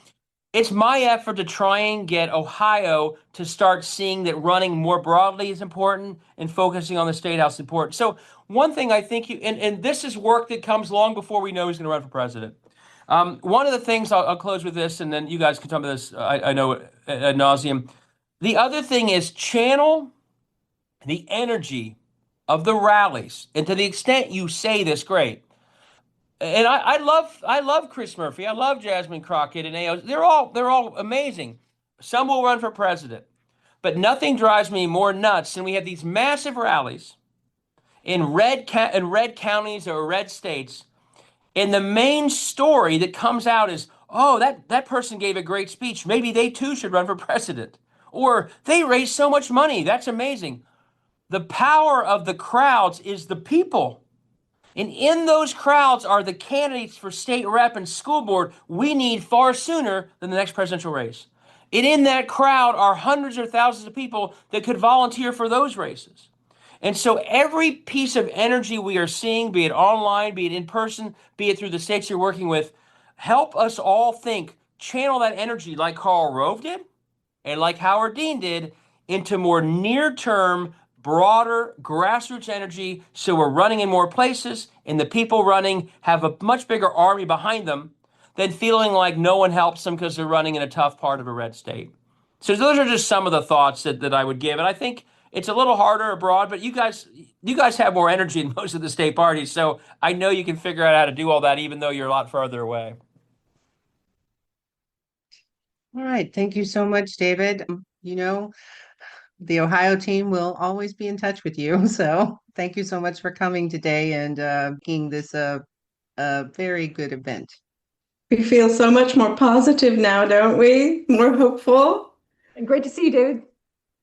It's my effort to try and get Ohio to start seeing that running more broadly is important and focusing on the state house is important. So one thing I think and this is work that comes long before we know who's going to run for president. One of the things, I'll close with this, and then you guys can tell me this, I know ad nauseum. The other thing is channel the energy of the rallies. And to the extent you say this, great. And I love Chris Murphy. I love Jasmine Crockett and AO. They're all amazing. Some will run for president. But nothing drives me more nuts than we have these massive rallies in red counties or red states. And the main story that comes out is, oh, that person gave a great speech. Maybe they too should run for president. Or they raised so much money. That's amazing. The power of the crowds is the people. And in those crowds are the candidates for state rep and school board we need far sooner than the next presidential race. And in that crowd are hundreds or thousands of people that could volunteer for those races. And so every piece of energy we are seeing, be it online, be it in person, be it through the states you're working with, help us all think, channel that energy like Karl Rove did and like Howard Dean did into more near-term, broader grassroots energy, so we're running in more places and the people running have a much bigger army behind them than feeling like no one helps them because they're running in a tough part of a red state. So those are just some of the thoughts that I would give. And I think it's a little harder abroad, but you guys have more energy than most of the state parties. So I know you can figure out how to do all that, even though you're a lot farther away. All right. Thank you so much, David. The Ohio team will always be in touch with you. So thank you so much for coming today and making this a very good event. We feel so much more positive now, don't we? More hopeful. And great to see you, David.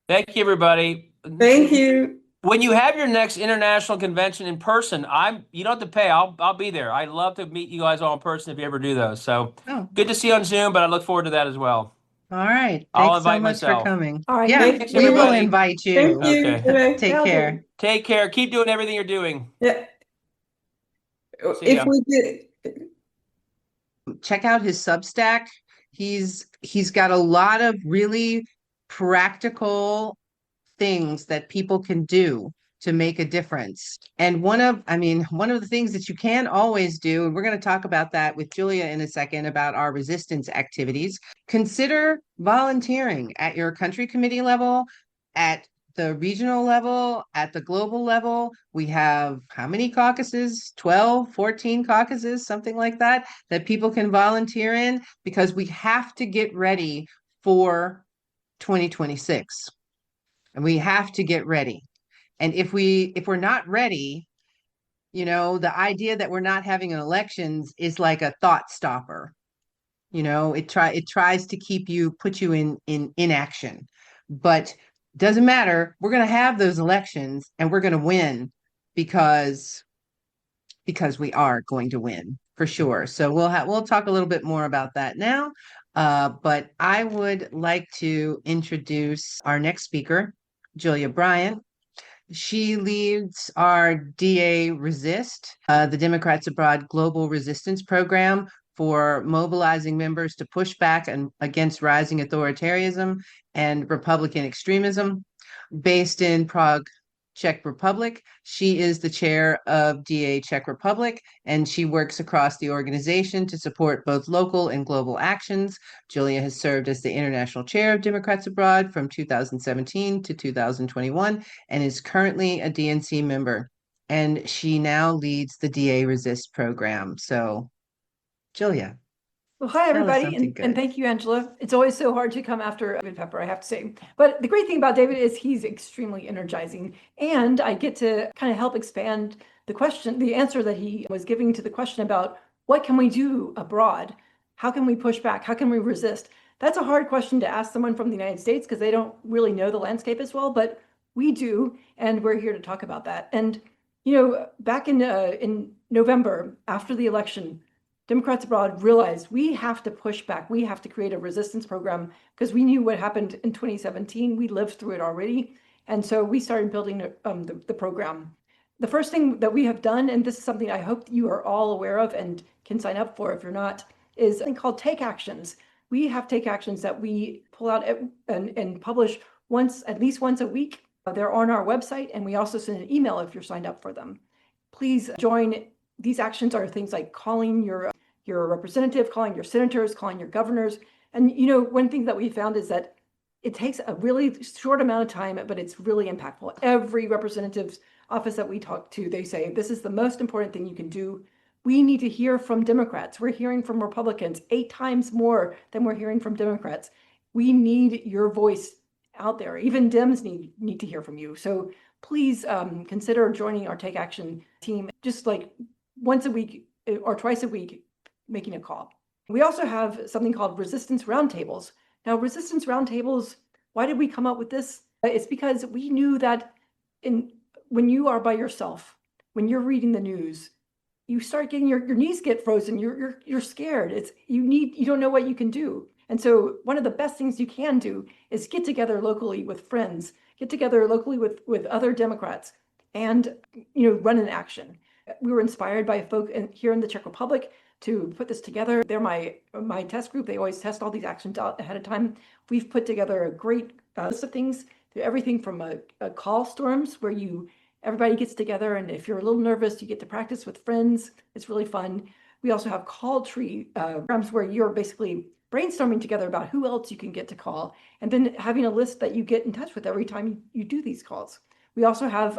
Thank you, everybody. Thank you. When you have your next international convention in person, you don't have to pay. I'll be there. I'd love to meet you guys all in person if you ever do those. So good to see you on Zoom, but I look forward to that as well. All right. I'll Thanks so invite much myself. for coming. All right. Yeah, Thanks, we will everybody. invite you. Thank you. Okay. Take care. Take care. Keep doing everything you're doing. Yeah. See ya. If we did, Check out his Substack. He's got a lot of really practical things that people can do to make a difference. And one of the things that you can always do, and we're going to talk about that with Julia in a second about our resistance activities, consider volunteering at your country committee level, at the regional level, at the global level. We have how many caucuses? 12, 14 caucuses, something like that people can volunteer in, because we have to get ready for 2026. And we have to get ready. And if we're not ready, the idea that we're not having an elections is like a thought stopper. It tries to put you in inaction. But doesn't matter. We're going to have those elections and we're going to win because we are going to win for sure. So we'll talk a little bit more about that now. But I would like to introduce our next speaker, Julia Bryant. She leads our DA Resist, the Democrats Abroad Global Resistance Program, for mobilizing members to push back against rising authoritarianism and Republican extremism. Based in Prague, Czech Republic, she is the chair of DA Czech Republic, and she works across the organization to support both local and global actions. Julia has served as the international chair of Democrats Abroad from 2017 to 2021 and is currently a DNC member. And she now leads the DA Resist program. So, Julia. Well, hi, everybody, and thank you, Angela. It's always so hard to come after David Pepper, I have to say. But the great thing about David is he's extremely energizing, and I get to kind of help expand the answer that he was giving to the question about what can we do abroad? How can we push back? How can we resist? That's a hard question to ask someone from the United States because they don't really know the landscape as well, but we do, and we're here to talk about that. And, back in November, after the election, Democrats Abroad realized we have to push back. We have to create a resistance program because we knew what happened in 2017. We lived through it already. And so we started building the program. The first thing that we have done, and this is something I hope you are all aware of and can sign up for if you're not, is something called Take Actions. We have Take Actions that we pull out and publish at least once a week. They're on our website, and we also send an email if you're signed up for them. Please join. These actions are things like calling your representative, calling your senators, calling your governors. And one thing that we found is that it takes a really short amount of time, but it's really impactful. Every representative's office that we talk to, they say, this is the most important thing you can do. We need to hear from Democrats. We're hearing from Republicans 8 times more than we're hearing from Democrats. We need your voice out there. Even Dems need to hear from you. So please consider joining our Take Action team, just like once a week or twice a week, making a call. We also have something called Resistance Roundtables. Now, Resistance Roundtables, why did we come up with this? It's because we knew that when you are by yourself, when you're reading the news, you start getting your knees get frozen. You're scared. You don't know what you can do. And so one of the best things you can do is get together locally with friends, get together locally with other Democrats, and run an action. We were inspired by folk here in the Czech Republic to put this together. They're my test group. They always test all these actions out ahead of time. We've put together a great list of things, everything from a call storms where everybody gets together, and if you're a little nervous, you get to practice with friends. It's really fun. We also have call tree programs where you're basically brainstorming together about who else you can get to call, and then having a list that you get in touch with every time you do these calls. We also have,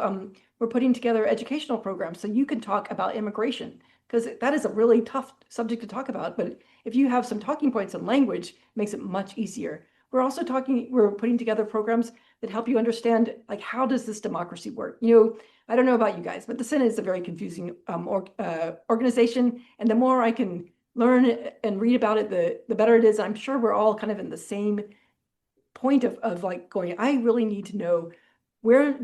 we're putting together educational programs so you can talk about immigration, because that is a really tough subject to talk about. But if you have some talking points in language, it makes it much easier. We're putting together programs that help you understand, like, how does this democracy work? I don't know about you guys, but the Senate is a very confusing organization. And the more I can learn and read about it, the better it is. I'm sure we're all kind of in the same point of like going, I really need to know where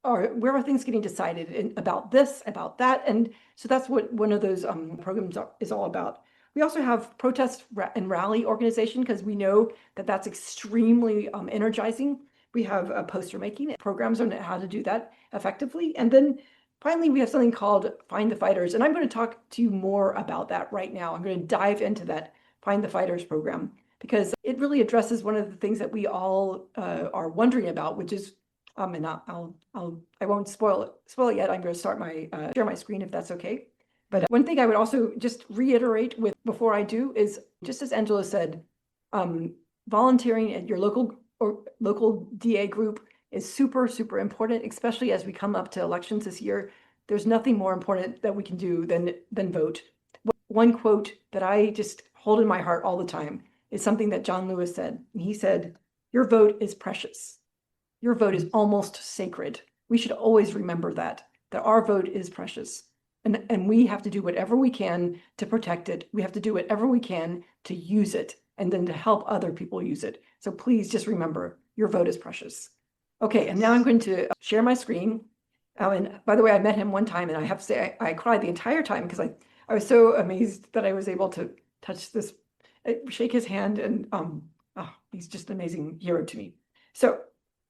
are things getting decided about this, about that. And so that's what one of those programs is all about. We also have protest and rally organization because we know that that's extremely energizing. We have poster making programs on how to do that effectively. And then finally, we have something called Find the Fighters. And I'm going to talk to you more about that right now. I'm going to dive into that Find the Fighters program because it really addresses one of the things that we all are wondering about, which is, and I won't spoil it yet. I'm going to start share my screen if that's okay. But one thing I would also just reiterate before I do is, just as Angela said, volunteering at your local DA group is super, super important, especially as we come up to elections this year. There's nothing more important that we can do than vote. One quote that I just hold in my heart all the time is something that John Lewis said. And he said, "Your vote is precious. Your vote is almost sacred." We should always remember that our vote is precious. And we have to do whatever we can to protect it. We have to do whatever we can to use it and then to help other people use it. So please just remember, your vote is precious. Okay, and now I'm going to share my screen. And by the way, I met him one time, and I have to say I cried the entire time because I was so amazed that I was able to touch this, shake his hand, and he's just an amazing hero to me. So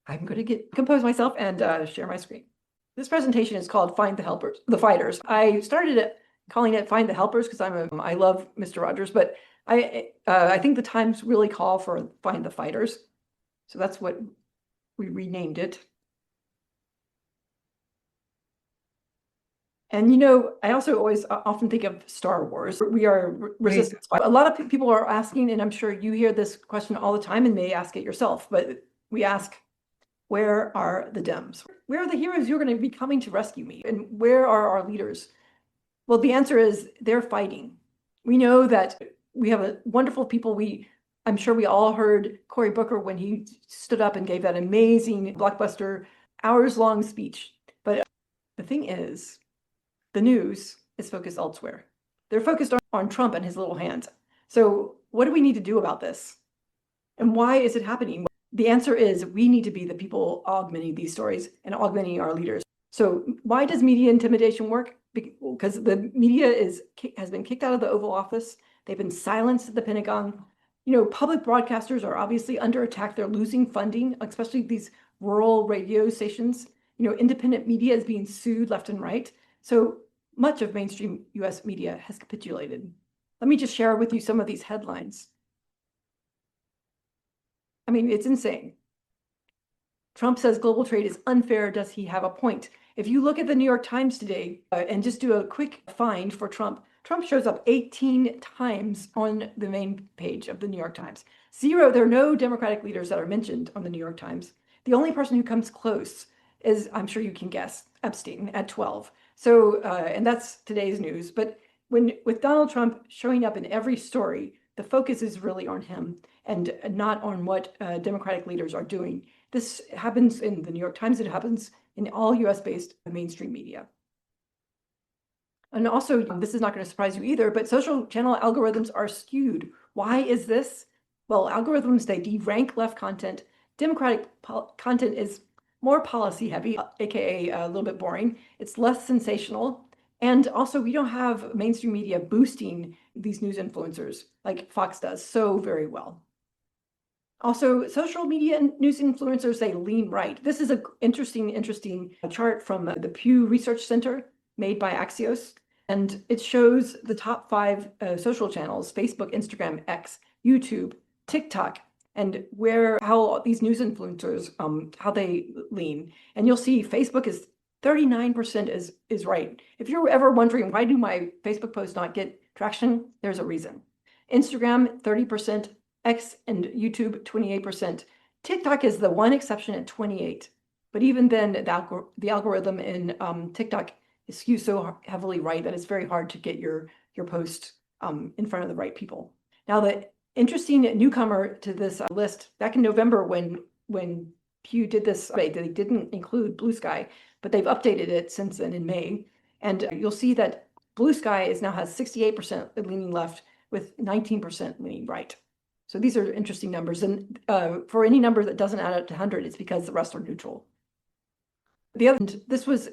I'm going to compose myself and share my screen. This presentation is called Find the Fighters. I started calling it Find the Helpers because I love Mr. Rogers, but I think the times really call for Find the Fighters. So that's what we renamed it. And I also often think of Star Wars. We are resistance. A lot of people are asking, and I'm sure you hear this question all the time and may ask it yourself, but we ask, where are the Dems? Where are the heroes who are going to be coming to rescue me? And where are our leaders? Well, the answer is they're fighting. We know that we have wonderful people. I'm sure we all heard Cory Booker when he stood up and gave that amazing blockbuster hours-long speech. But the thing is, the news is focused elsewhere. They're focused on Trump and his little hands. So what do we need to do about this? And why is it happening? The answer is we need to be the people augmenting these stories and augmenting our leaders. So why does media intimidation work? because the media has been kicked out of the Oval Office. They've been silenced at the Pentagon. Public broadcasters are obviously under attack. They're losing funding, especially these rural radio stations. Independent media is being sued left and right. So much of mainstream US media has capitulated. Let me just share with you some of these headlines. I mean, it's insane. Trump says global trade is unfair. Does he have a point? If you look at the New York Times today and just do a quick find for Trump, Trump shows up 18 times on the main page of the New York Times. Zero, there are no Democratic leaders that are mentioned on the New York Times. The only person who comes close is, I'm sure you can guess, Epstein at 12. So, and that's today's news. But with Donald Trump showing up in every story, the focus is really on him and not on what Democratic leaders are doing. This happens in the New York Times. It happens in all US-based mainstream media. And also, this is not going to surprise you either, but social channel algorithms are skewed. Why is this? Well, algorithms, they de-rank left content. Democratic content is more policy heavy, aka a little bit boring. It's less sensational. And also, we don't have mainstream media boosting these news influencers like Fox does so very well. Also, social media and news influencers, they lean right. This is an interesting chart from the Pew Research Center made by Axios. And it shows the top 5 social channels: Facebook, Instagram, X, YouTube, TikTok, and how these news influencers, how they lean. And you'll see Facebook is 39% is right. If you're ever wondering, why do my Facebook posts not get traction? There's a reason. Instagram, 30%, X and YouTube, 28%. TikTok is the one exception at 28%. But even then, the algorithm in TikTok is skewed so heavily right that it's very hard to get your post in front of the right people. Now, the interesting newcomer to this list, back in November when Pew did this, they didn't include Blue Sky, but they've updated it since then in May. And you'll see that Blue Sky now has 68% leaning left with 19% leaning right. So these are interesting numbers. And for any number that doesn't add up to 100, it's because the rest are neutral. This was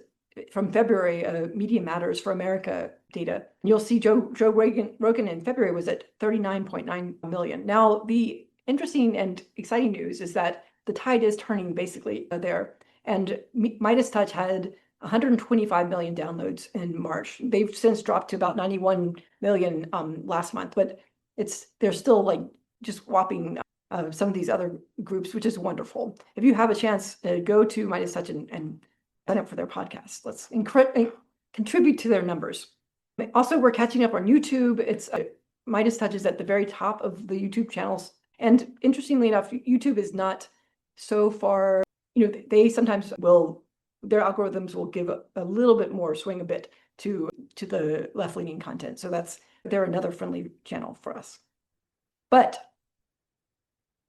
from February, Media Matters for America data. You'll see Joe Rogan in February was at 39.9 million. Now, the interesting and exciting news is that the tide is turning basically there. And Midas Touch had 125 million downloads in March. They've since dropped to about 91 million last month, but they're still like just whopping some of these other groups, which is wonderful. If you have a chance, go to Midas Touch and sign up for their podcast. Let's contribute to their numbers. Also, we're catching up on YouTube. It's Midas Touch is at the very top of the YouTube channels. And interestingly enough, YouTube is not so far, they sometimes their algorithms will give a little bit more, swing a bit to the left-leaning content. So they're another friendly channel for us. But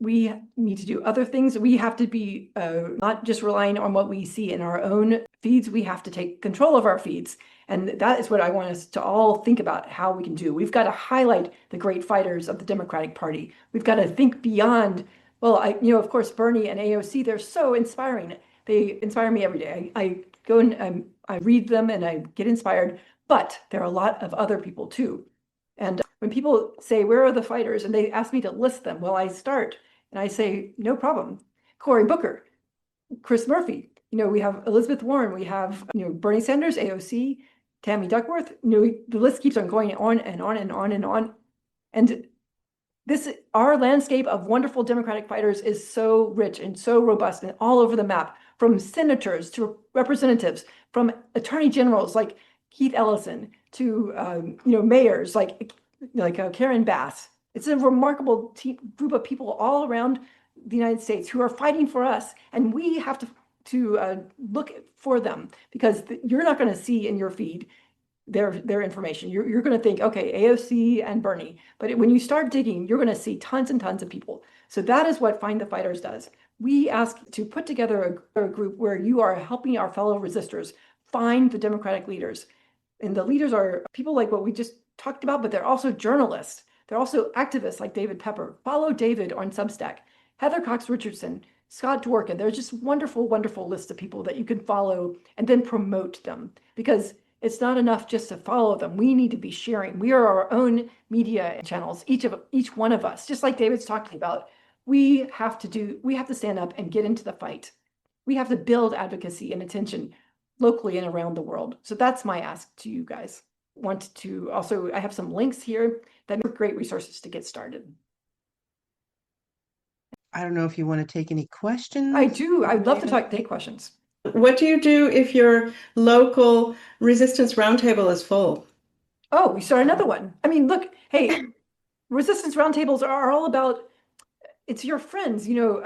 we need to do other things. We have to be not just relying on what we see in our own feeds. We have to take control of our feeds. And that is what I want us to all think about how we can do. We've got to highlight the great fighters of the Democratic Party. We've got to think beyond, of course, Bernie and AOC, they're so inspiring. They inspire me every day. I go and I read them and I get inspired, but there are a lot of other people too. And when people say, where are the fighters? And they ask me to list them, well, I start and I say, no problem. Cory Booker, Chris Murphy, we have Elizabeth Warren, we have, Bernie Sanders, AOC, Tammy Duckworth, the list keeps on going on and on and on and on. And our landscape of wonderful Democratic fighters is so rich and so robust and all over the map, from senators to representatives, from attorney generals like Keith Ellison to, mayors like Karen Bass. It's a remarkable group of people all around the United States who are fighting for us. And we have to look for them, because you're not going to see in your feed their information. You're going to think, okay, AOC and Bernie. But when you start digging, you're going to see tons and tons of people. So that is what Find the Fighters does. We ask to put together a group where you are helping our fellow resistors find the Democratic leaders. And the leaders are people like what we just talked about, but they're also journalists. They're also activists like David Pepper. Follow David on Substack. Heather Cox Richardson, Scott Dworkin. There's just wonderful, wonderful list of people that you can follow and then promote them. Because It's not enough just to follow them. We need to be sharing. We are our own media channels, each one of us, just like David's talking about. We have to stand up and get into the fight. We have to build advocacy and attention locally and around the world. So that's my ask to you guys. I have some links here that are great resources to get started. I don't know if you want to take any questions. I do. I'd love to take questions. What do you do if your local resistance roundtable is full? Oh, we start another one. I mean, look, hey, resistance roundtables are all about, it's your friends, you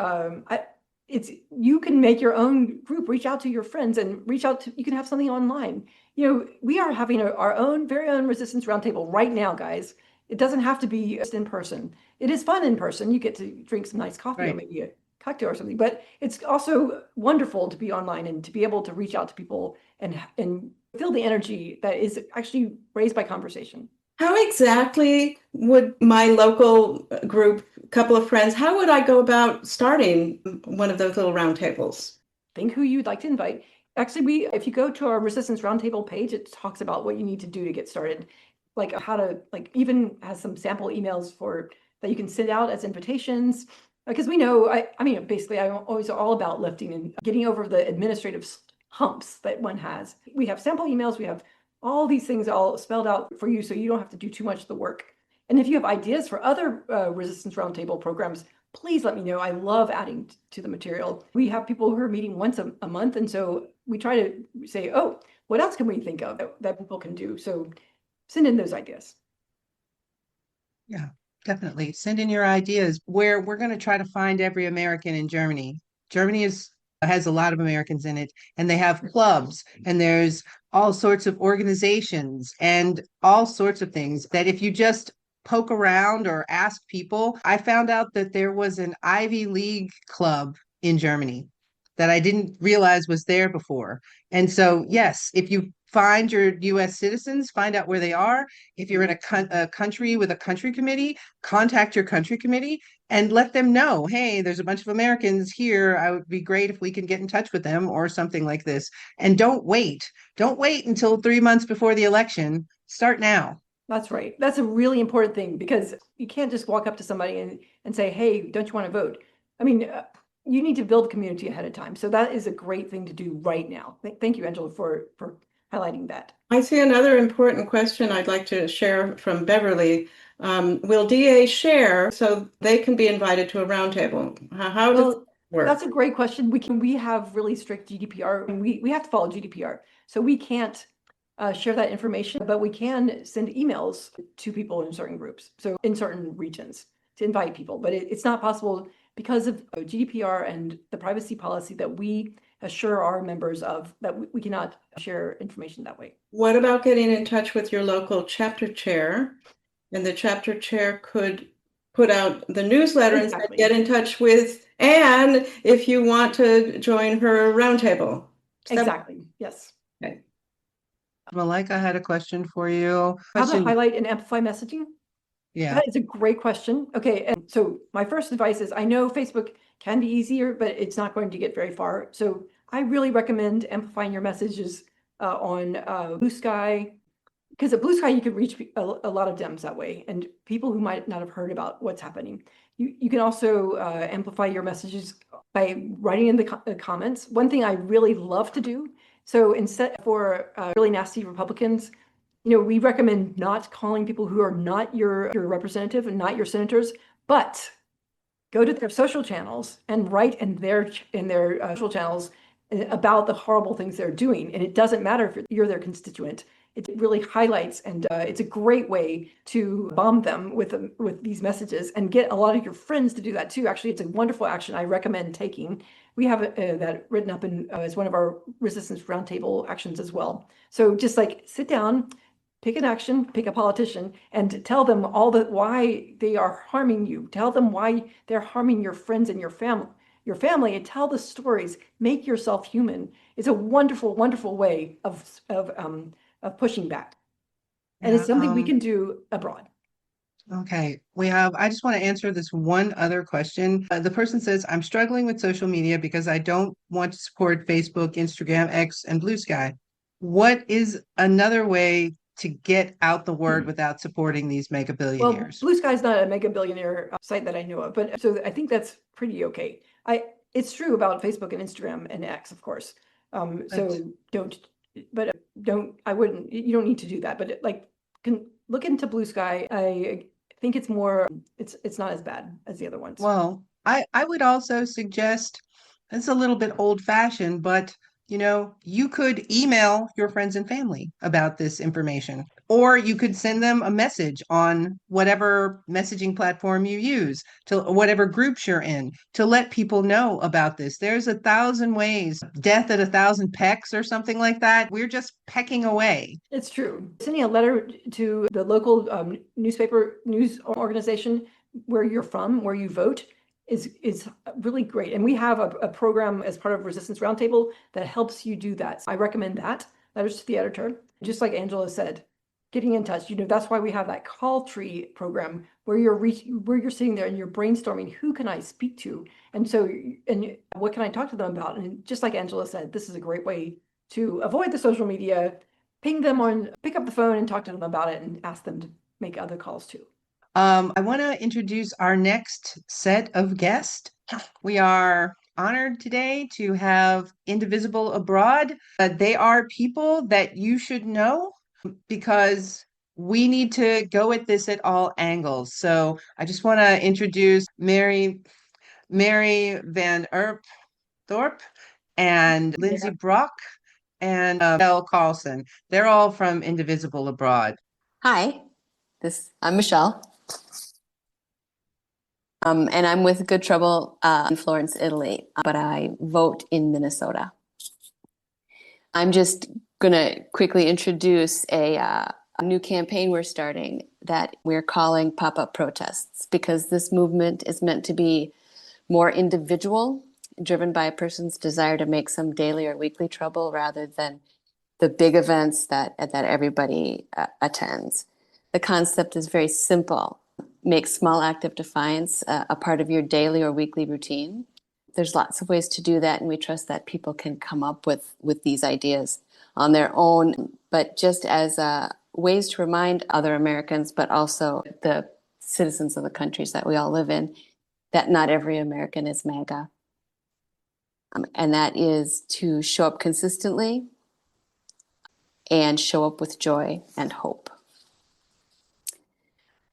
can make your own group, reach out to your friends and you can have something online. We are having our own very own resistance roundtable right now, guys. It doesn't have to be just in person. It is fun in person. You get to drink some nice coffee or maybe a cocktail or something, but it's also wonderful to be online and to be able to reach out to people and feel the energy that is actually raised by conversation. How exactly would my local group, couple of friends, how would I go about starting one of those little roundtables? Think who you'd like to invite. Actually, if you go to our Resistance Roundtable page, it talks about what you need to do to get started, like how to, even has some sample emails that you can send out as invitations. Because we know, basically, I'm always all about lifting and getting over the administrative humps that one has. We have sample emails, we have all these things all spelled out for you so you don't have to do too much of the work. And if you have ideas for other Resistance Roundtable programs, please let me know. I love adding to the material. We have people who are meeting once a month, and so we try to say, oh, what else can we think of that people can do? So send in those ideas. Yeah, definitely. Send in your ideas. We're going to try to find every American in Germany. Germany has a lot of Americans in it, and they have clubs, and there's all sorts of organizations and all sorts of things that if you just poke around or ask people. I found out that there was an Ivy League club in Germany that I didn't realize was there before. And so, yes, if you find your U.S. citizens, find out where they are. If you're in a country with a country committee, contact your country committee and let them know, hey, there's a bunch of Americans here. I would be great if we can get in touch with them or something like this. And don't wait. Don't wait until 3 months before the election. Start now. That's right. That's a really important thing because you can't just walk up to somebody and say, hey, don't you want to vote? I mean, you need to build community ahead of time. So that is a great thing to do right now. Thank you, Angela, for highlighting that. I see another important question I'd like to share from Beverly. Will DA share so they can be invited to a roundtable? How does it work? That's a great question. We have really strict GDPR, and we have to follow GDPR. So we can't share that information, but we can send emails to people in certain groups, so in certain regions to invite people. But it's not possible because of GDPR and the privacy policy that we assure our members of, that we cannot share information that way. What about getting in touch with your local chapter chair? And the chapter chair could put out the newsletter and get in touch with Anne if you want to join her roundtable. Exactly. Yes. Okay. Malika had a question for you. How to highlight and amplify messaging? Yeah. That is a great question. Okay. And so my first advice is, I know Facebook can be easier, but it's not going to get very far. So I really recommend amplifying your messages on Blue Sky, because at Blue Sky, you can reach a lot of Dems that way and people who might not have heard about what's happening. You can also amplify your messages by writing in the comments. One thing I really love to do, so instead for really nasty Republicans, we recommend not calling people who are not your representative and not your senators, but go to their social channels and write in their social channels about the horrible things they're doing. And it doesn't matter if you're their constituent. It really highlights, and it's a great way to bomb them with these messages and get a lot of your friends to do that too. Actually, it's a wonderful action I recommend taking. We have that written up as one of our Resistance Roundtable actions as well. So just sit down, pick an action, pick a politician, and tell them why they are harming you. Tell them why they're harming your friends and your family, and tell the stories. Make yourself human. It's a wonderful, wonderful way of pushing back. And it's something we can do abroad. Okay, I just want to answer this one other question. The person says, I'm struggling with social media because I don't want to support Facebook, Instagram, X, and Blue Sky. what is another way to get out the word without supporting these mega Well, billionaires? Blue Sky is not a mega billionaire site that I know of, but so I think that's pretty okay. It's true about Facebook and Instagram and X, of course. So don't, but don't, I wouldn't, you don't need to do that, but like, can look into Blue Sky. I think it's more, it's not as bad as the other ones. Well, I would also suggest, it's a little bit old fashioned, but you know, you could email your friends and family about this information, or you could send them a message on whatever messaging platform you use, to whatever groups you're in, to let people know about this. There's 1,000 ways, death at 1,000 pecks or something like that. We're just pecking away. It's true. Sending a letter to the local newspaper news organization where you're from, where you vote, is really great. And we have a program as part of Resistance Roundtable that helps you do that. So I recommend that. Letters to the editor. Just like Angela said, getting in touch. You know, that's why we have that call tree program where you're sitting there and you're brainstorming, who can I speak to? And so, and what can I talk to them about? And just like Angela said, this is a great way to avoid the social media, ping them on, pick up the phone and talk to them about it and ask them to make other calls too. I want to introduce our next set of guests. We are honored today to have Indivisible Abroad. They are people that you should know because we need to go at this at all angles. So I just want to introduce Mary Van Thorpe and Lindsay Brock and Michelle Carlson. They're all from Indivisible Abroad. Hi, I'm Michelle. And I'm with Good Trouble in Florence, Italy, but I vote in Minnesota. I'm just going to quickly introduce a new campaign we're starting that we're calling Pop-Up Protests, because this movement is meant to be more individual, driven by a person's desire to make some daily or weekly trouble rather than the big events that everybody attends. The concept is very simple. Make small act of defiance a part of your daily or weekly routine. There's lots of ways to do that, and we trust that people can come up with these ideas on their own, but just as ways to remind other Americans, but also the citizens of the countries that we all live in, that not every American is MAGA. And that is to show up consistently and show up with joy and hope.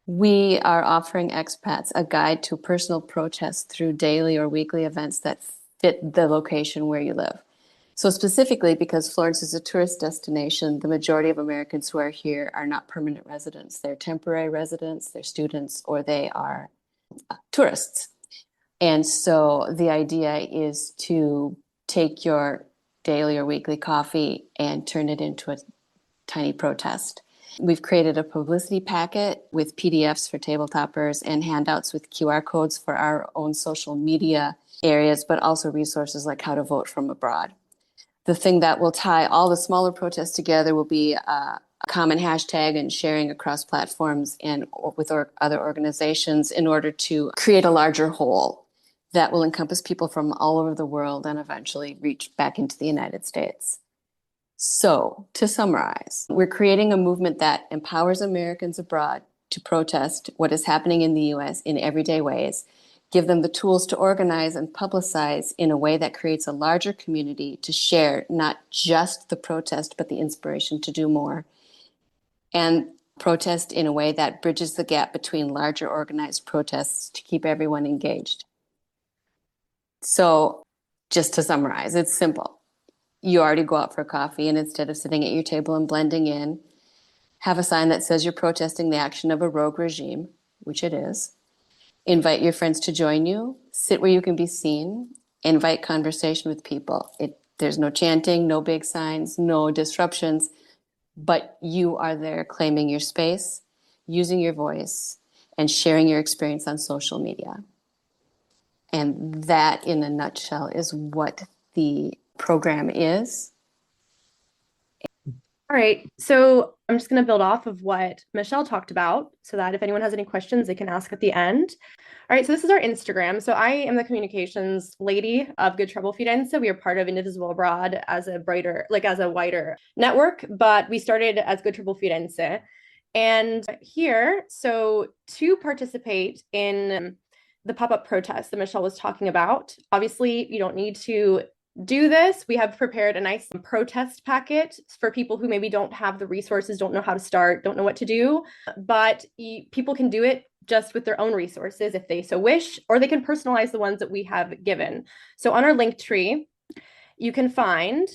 We are offering expats a guide to personal protest through daily or weekly events that fit the location where you live. So specifically, because Florence is a tourist destination, the majority of Americans who are here are not permanent residents. They're temporary residents, they're students, or they are tourists. And so the idea is to take your daily or weekly coffee and turn it into a tiny protest. We've created a publicity packet with PDFs for tabletoppers and handouts with QR codes for our own social media areas, but also resources like how to vote from abroad. The thing that will tie all the smaller protests together will be a common hashtag and sharing across platforms and with other organizations in order to create a larger whole that will encompass people from all over the world and eventually reach back into the United States. So, to summarize, we're creating a movement that empowers Americans abroad to protest what is happening in the U.S. in everyday ways, give them the tools to organize and publicize in a way that creates a larger community to share not just the protest, but the inspiration to do more, and protest in a way that bridges the gap between larger organized protests to keep everyone engaged. So, just to summarize, it's simple. You already go out for coffee, and instead of sitting at your table and blending in, have a sign that says you're protesting the action of a rogue regime, which it is. Invite your friends to join you. Sit where you can be seen. Invite conversation with people. There's no chanting, no big signs, no disruptions, but you are there claiming your space, using your voice, and sharing your experience on social media. And that, in a nutshell, is what the program is. All right, so I'm just going to build off of what Michelle talked about so that if anyone has any questions, they can ask at the end. All right, so this is our Instagram. So I am the communications lady of Good Trouble Firenze. We are part of Indivisible Abroad as a wider network, but we started as Good Trouble Firenze. And here, so to participate in the pop-up protest that Michelle was talking about, obviously you don't need to do this. We have prepared a nice protest packet for people who maybe don't have the resources, don't know how to start, don't know what to do, but people can do it just with their own resources if they so wish, or they can personalize the ones that we have given. So on our Linktree, you can find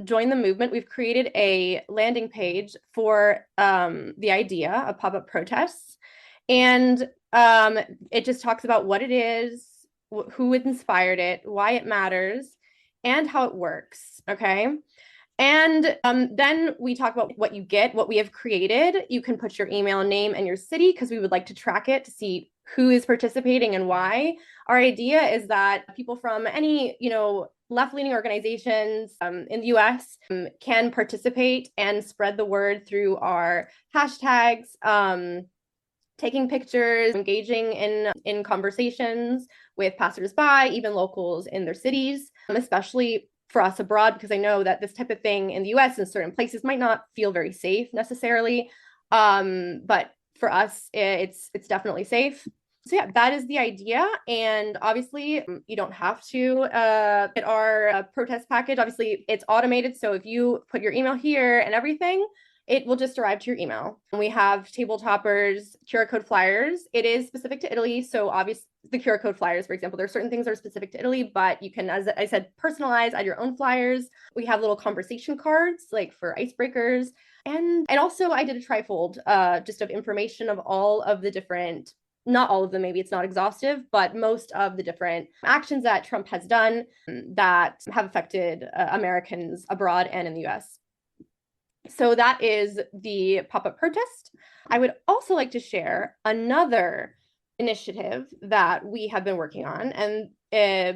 Join the Movement. We've created a landing page for the idea of pop-up protests. And it just talks about what it is, who inspired it, why it matters, and how it works, okay? And then we talk about what you get, what we have created. You can put your email, name, and your city, because we would like to track it to see who is participating and why. Our idea is that people from any, left-leaning organizations in the US can participate and spread the word through our hashtags, taking pictures, engaging in conversations with passersby, even locals in their cities, especially for us abroad, because I know that this type of thing in the US in certain places might not feel very safe necessarily. But for us, it's definitely safe. So yeah, that is the idea. And obviously you don't have to get our protest package. Obviously it's automated. So if you put your email here and everything, it will just arrive to your email. And we have table toppers, QR code flyers. It is specific to Italy. So obviously the QR code flyers, for example, there are certain things that are specific to Italy, but you can, as I said, personalize, add your own flyers. We have little conversation cards like for icebreakers. And also I did a trifold just of information of all of the different, not all of them, maybe it's not exhaustive, but most of the different actions that Trump has done that have affected Americans abroad and in the US. So that is the pop-up protest. I would also like to share another initiative that we have been working on, and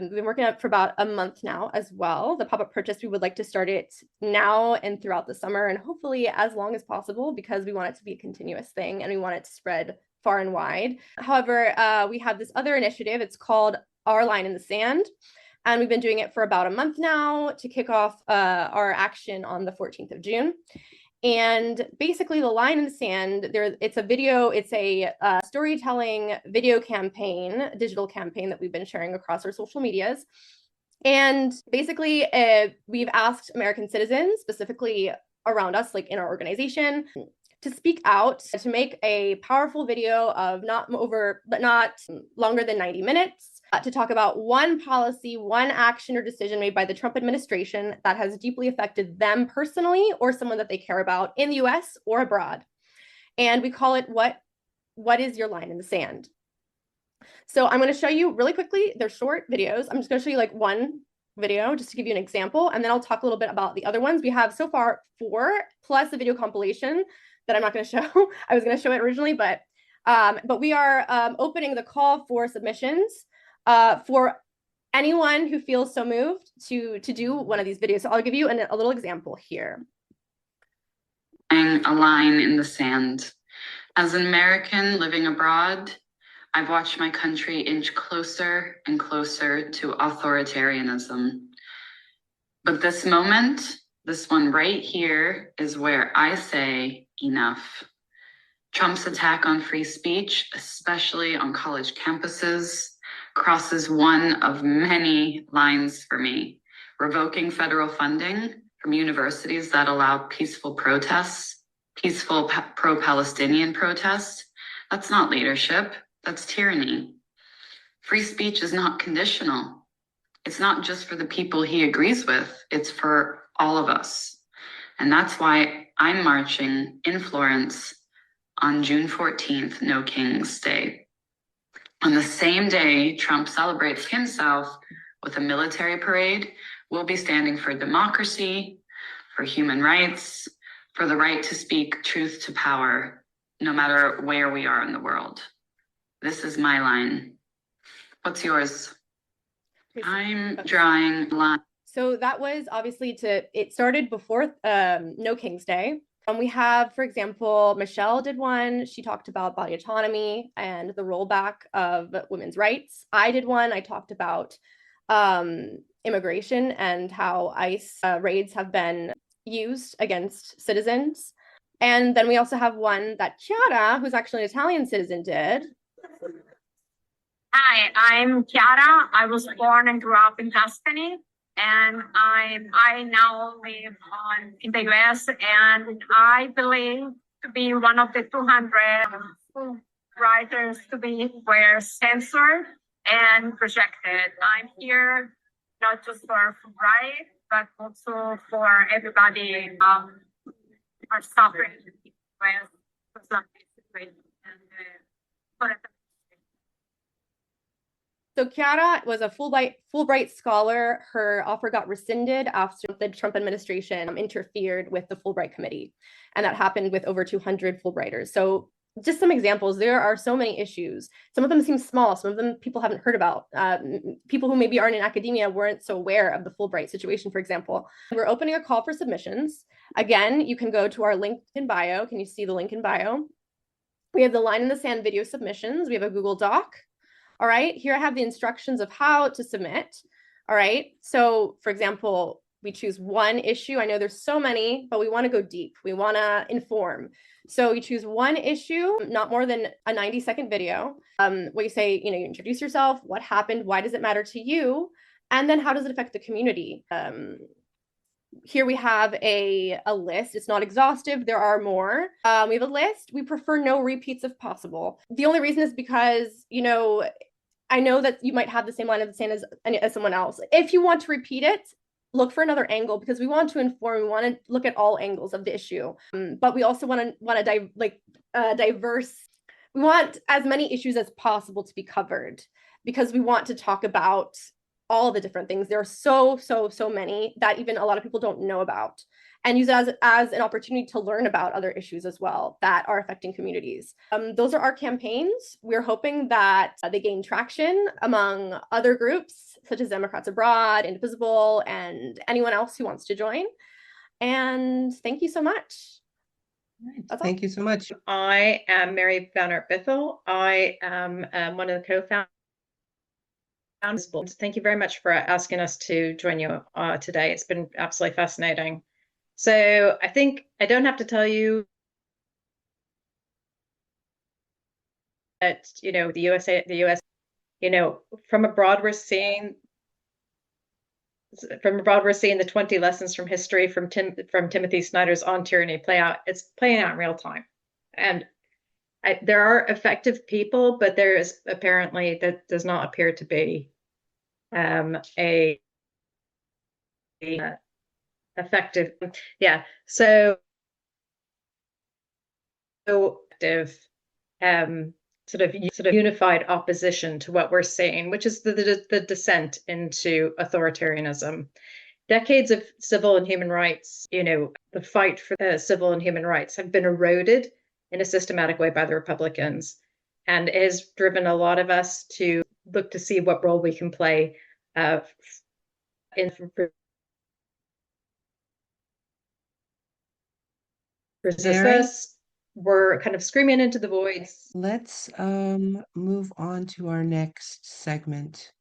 we've been working on it for about a month now as well. The pop-up protest, we would like to start it now and throughout the summer, and hopefully as long as possible, because we want it to be a continuous thing and we want it to spread far and wide. However, we have this other initiative. It's called Our Line in the Sand. And we've been doing it for about a month now to kick off our action on the 14th of June. And basically the line in the sand, it's a video, it's a storytelling video campaign, digital campaign that we've been sharing across our social medias. And basically we've asked American citizens, specifically around us, like in our organization, to speak out, to make a powerful video of not longer than 90 minutes, to talk about one policy, one action or decision made by the Trump administration that has deeply affected them personally or someone that they care about in the US or abroad. And we call it what is your line in the sand? So I'm going to show you really quickly. They're short videos. I'm just going to show you like one video just to give you an example, and then I'll talk a little bit about the other ones. We have so far 4 plus a video compilation that I'm not going to show. I was going to show it originally, but we are opening the call for submissions for anyone who feels so moved to do one of these videos. So I'll give you a little example here. A line in the sand. As an American living abroad, I've watched my country inch closer and closer to authoritarianism. But this moment, this one right here, is where I say enough. Trump's attack on free speech, especially on college campuses, crosses one of many lines for me. Revoking federal funding from universities that allow peaceful protests, peaceful pro-Palestinian protests, that's not leadership, that's tyranny. Free speech is not conditional. It's not just for the people he agrees with, it's for all of us. And that's why I'm marching in Florence on June 14th, No King's Day. On the same day Trump celebrates himself with a military parade, we'll be standing for democracy, for human rights, for the right to speak truth to power, no matter where we are in the world. This is my line. What's yours? I'm drawing a line. So that was obviously it started before No King's Day. And we have, for example, Michelle did one. She talked about body autonomy and the rollback of women's rights. I did one. I talked about immigration and how ICE raids have been used against citizens. And then we also have one that Chiara, who's actually an Italian citizen, did. Hi, I'm Chiara. I was born and grew up in Tuscany, and I now live in the US, and I believe to be one of the 200 writers were censored and projected. I'm here not just for Fulbright, but also for everybody are suffering with some situation and So Chiara was a Fulbright scholar. Her offer got rescinded after the Trump administration interfered with the Fulbright committee. And that happened with over 200 Fulbrighters. So just some examples, there are so many issues. Some of them seem small, some of them people haven't heard about. People who maybe aren't in academia weren't so aware of the Fulbright situation, for example. We're opening a call for submissions. Again, you can go to our link in bio. Can you see the link in bio? We have the Line in the Sand video submissions. We have a Google Doc. All right, here I have the instructions of how to submit. All right, so for example, we choose one issue. I know there's so many, but we want to go deep. We want to inform. So you choose one issue, not more than a 90-second video. Where you say, you introduce yourself, what happened, why does it matter to you, and then how does it affect the community? Here we have a list. It's not exhaustive. There are more. We have a list. We prefer no repeats if possible. The only reason is because, I know that you might have the same line of the sand as someone else. If you want to repeat it, look for another angle, because we want to inform. We want to look at all angles of the issue, but we also want to diverse. We want as many issues as possible to be covered, because we want to talk about all the different things. There are so many that even a lot of people don't know about, and use it as an opportunity to learn about other issues as well that are affecting communities. Those are our campaigns. We're hoping that they gain traction among other groups, such as Democrats Abroad, Indivisible, and anyone else who wants to join. And thank you so much. Thank you so much. I am Mary Banner Bithell. I am one of the co-founders. Thank you very much for asking us to join you today. It's been absolutely fascinating. So I think I don't have to tell you that, the US, from abroad, we're seeing the 20 lessons from history from Timothy Snyder's On Tyranny play out. It's playing out in real time. And there are effective people, but there is apparently, that does not appear to be a effective, so active sort of unified opposition to what we're seeing, which is the descent into authoritarianism. Decades of civil and human rights, the fight for civil and human rights have been eroded in a systematic way by the Republicans, and it has driven a lot of us to look to see what role we can play in resist this. We're kind of screaming into the voids. Let's move on to our next segment.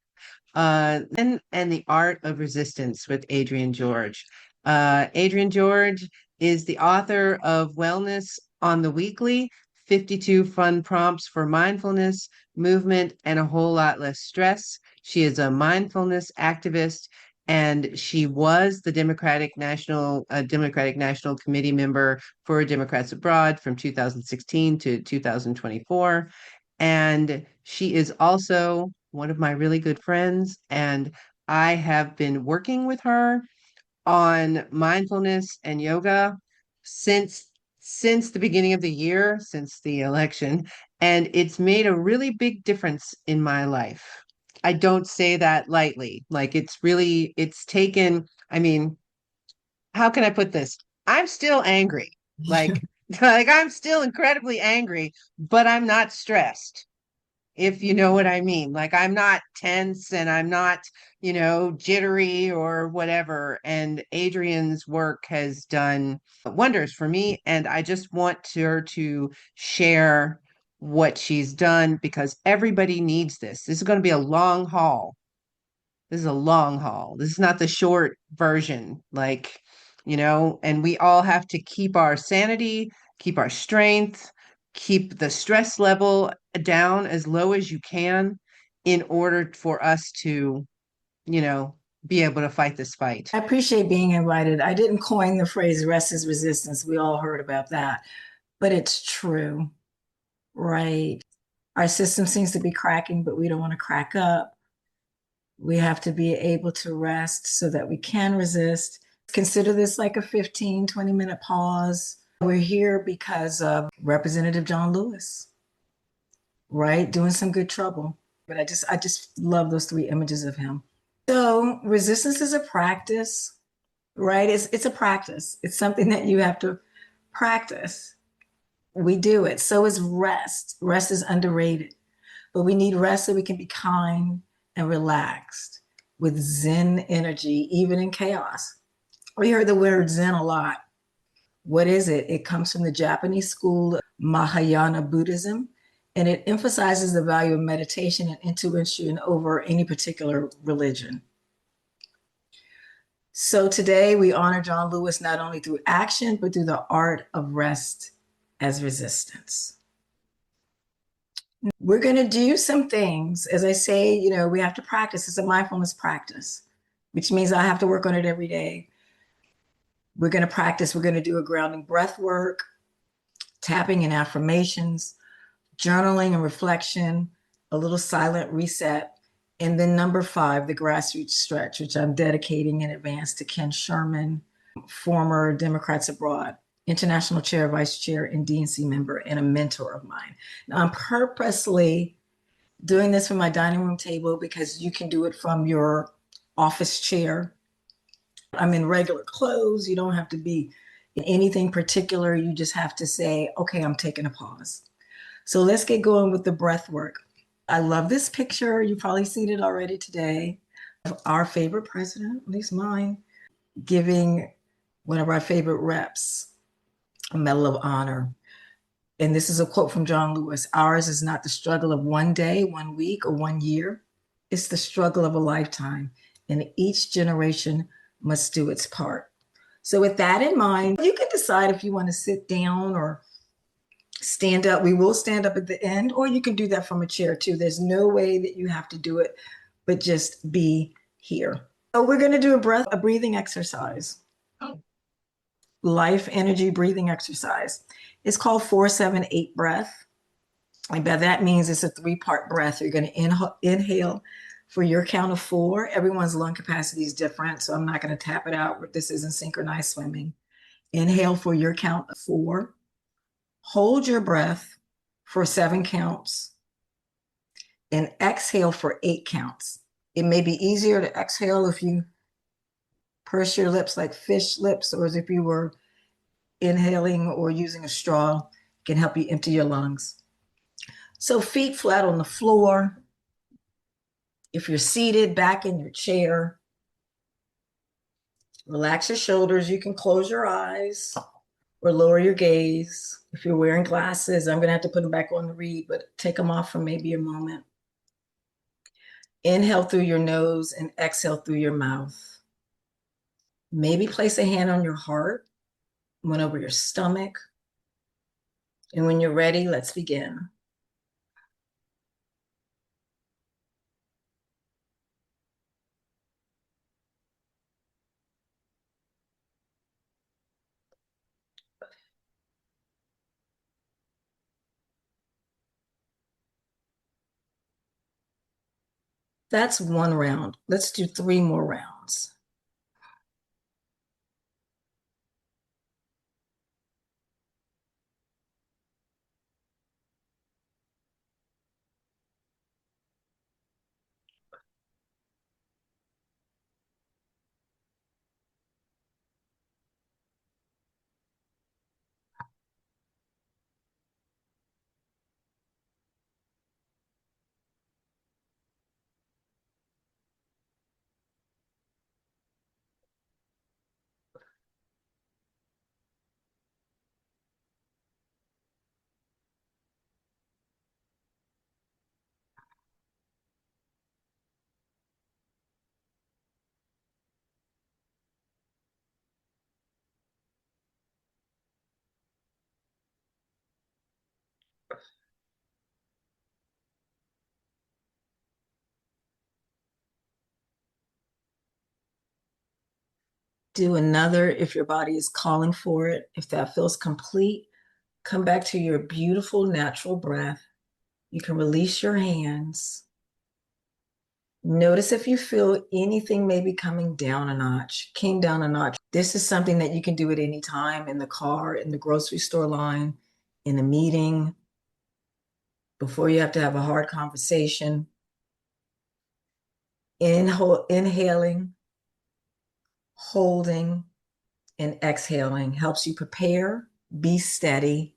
And the Art of Resistance with Adrienne George. Adrienne George is the author of Wellness on the Weekly, 52 Fun Prompts for Mindfulness, Movement, and a Whole Lot Less Stress. She is a mindfulness activist, and she was the Democratic National Committee member for Democrats Abroad from 2016 to 2024. And she is also one of my really good friends, and I have been working with her on mindfulness and yoga since the beginning of the year, since the election, and it's made a really big difference in my life. I don't say that lightly. Like, it's taken, how can I put this? I'm still angry. Like I'm still incredibly angry, but I'm not stressed. if you know what I mean. Like I'm not tense and I'm not, jittery or whatever. And Adrienne's work has done wonders for me. And I just want her to share what she's done because everybody needs this. This is going to be a long haul. This is a long haul. This is not the short version. Like, and we all have to keep our sanity, keep our strength, keep the stress level down as low as you can in order for us to, be able to fight this fight. I appreciate being invited. I didn't coin the phrase rest is resistance. We all heard about that, but it's true, right? Our system seems to be cracking, but we don't want to crack up. We have to be able to rest so that we can resist. Consider this like a 15, 20-minute pause. We're here because of Representative John Lewis, right? Doing some good trouble. But I just love those 3 images of him. So resistance is a practice, right? It's a practice. It's something that you have to practice. We do it. So is rest. Rest is underrated, but we need rest so we can be kind and relaxed with Zen energy, even in chaos. We heard the word Zen a lot. What is it? It comes from the Japanese school, Mahayana Buddhism, and it emphasizes the value of meditation and intuition over any particular religion. So today we honor John Lewis not only through action, but through the art of rest as resistance. We're going to do some things. As I say, we have to practice. It's a mindfulness practice, which means I have to work on it every day. We're going to practice. We're going to do a grounding breath work, tapping and affirmations, journaling and reflection, a little silent reset, and then number 5, the grassroots stretch, which I'm dedicating in advance to Ken Sherman, former Democrats Abroad, international chair, vice chair, and DNC member, and a mentor of mine. Now, I'm purposely doing this from my dining room table because you can do it from your office chair. I'm in regular clothes. You don't have to be in anything particular. You just have to say, okay, I'm taking a pause. So let's get going with the breath work. I love this picture. You've probably seen it already today of our favorite president, at least mine, giving one of our favorite reps a Medal of Honor. And this is a quote from John Lewis. Ours is not the struggle of one day, 1 week, or 1 year. It's the struggle of a lifetime. And each generation must do its part. So with that in mind, you can decide if you want to sit down or stand up. We will stand up at the end, or you can do that from a chair too. There's no way that you have to do it, but just be here. So we're going to do a breathing exercise. Life energy breathing exercise. It's called 4-7-8 breath. And by that means it's a 3-part breath. You're going to inhale for your count of 4. Everyone's lung capacity is different, so I'm not going to tap it out. This isn't synchronized swimming. Inhale for your count of 4. Hold your breath for 7 counts. And exhale for 8 counts. It may be easier to exhale if you purse your lips like fish lips, or as if you were inhaling or using a straw. It can help you empty your lungs. So feet flat on the floor. If you're seated, back in your chair. Relax your shoulders. You can close your eyes or lower your gaze. If you're wearing glasses, I'm going to have to put them back on to read, but take them off for maybe a moment. Inhale through your nose and exhale through your mouth. Maybe place a hand on your heart, one over your stomach. And when you're ready, let's begin. That's 1 round. Let's do 3 more rounds. Do another if your body is calling for it. If that feels complete, come back to your beautiful natural breath. You can release your hands. Notice if you feel anything maybe coming down a notch, came down a notch. This is something that you can do at any time, in the car, in the grocery store line, in a meeting, before you have to have a hard conversation. Inhaling, holding, and exhaling helps you prepare, be steady,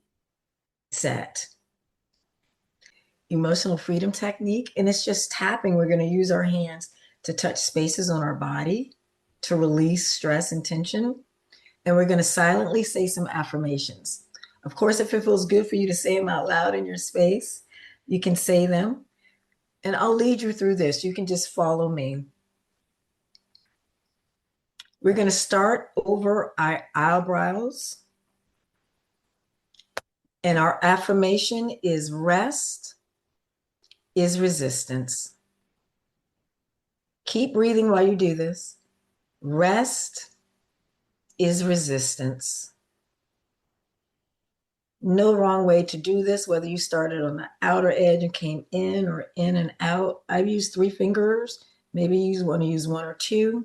set. Emotional freedom technique, and it's just tapping. We're going to use our hands to touch spaces on our body to release stress and tension. And we're going to silently say some affirmations. Of course, if it feels good for you to say them out loud in your space, you can say them. And I'll lead you through this. You can just follow me. We're going to start over our eyebrows. And our affirmation is rest is resistance. Keep breathing while you do this. Rest is resistance. No wrong way to do this, whether you started on the outer edge and came in or in and out. I've used 3 fingers. Maybe you want to use 1 or 2.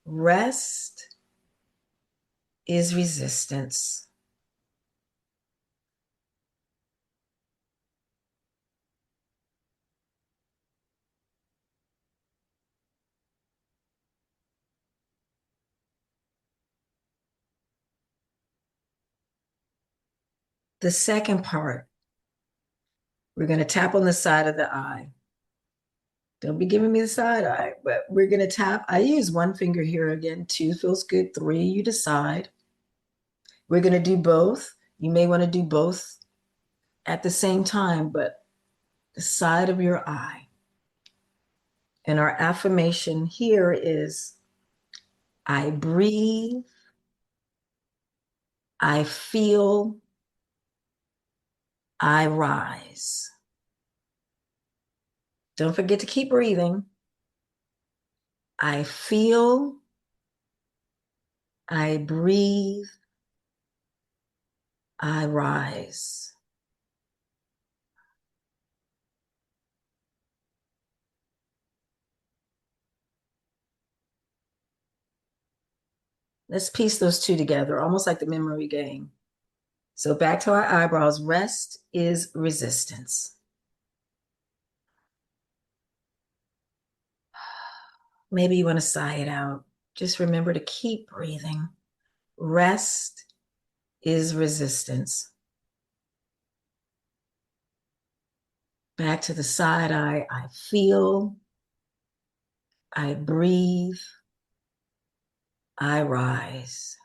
Rest is resistance. The second part, we're going to tap on the side of the eye. Don't be giving me the side eye, but we're going to tap. I use 1 finger here again. 2 feels good. 3, you decide. We're going to do both. You may want to do both at the same time, but the side of your eye. And our affirmation here is, I breathe, I feel, I rise. Don't forget to keep breathing. I feel, I breathe, I rise. Let's piece those 2 together, almost like the memory game. So back to our eyebrows. Rest is resistance. Maybe you want to sigh it out. Just remember to keep breathing. Rest is resistance. Back to the side eye. I feel, I breathe, I rise.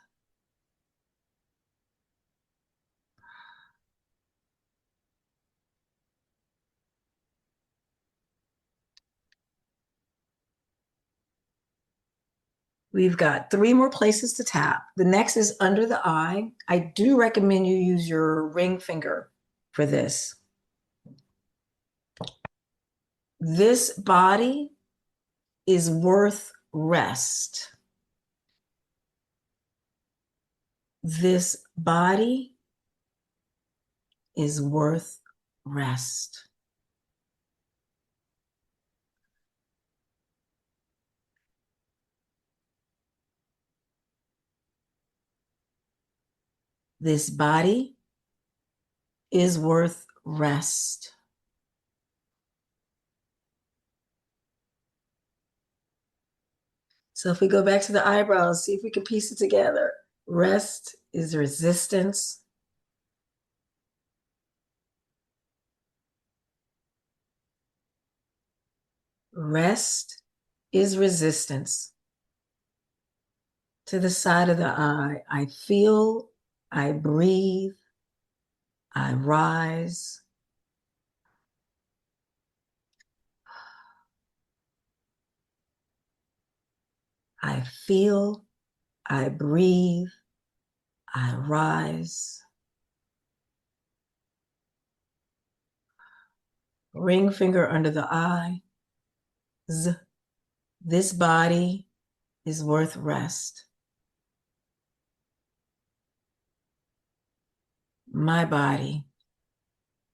We've got 3 more places to tap. The next is under the eye. I do recommend you use your ring finger for this. This body is worth rest. This body is worth rest. This body is worth rest. So if we go back to the eyebrows, see if we can piece it together. Rest is resistance. Rest is resistance. To the side of the eye, I feel, I breathe, I rise. I feel, I breathe, I rise. Ring finger under the eye. This body is worth rest. My body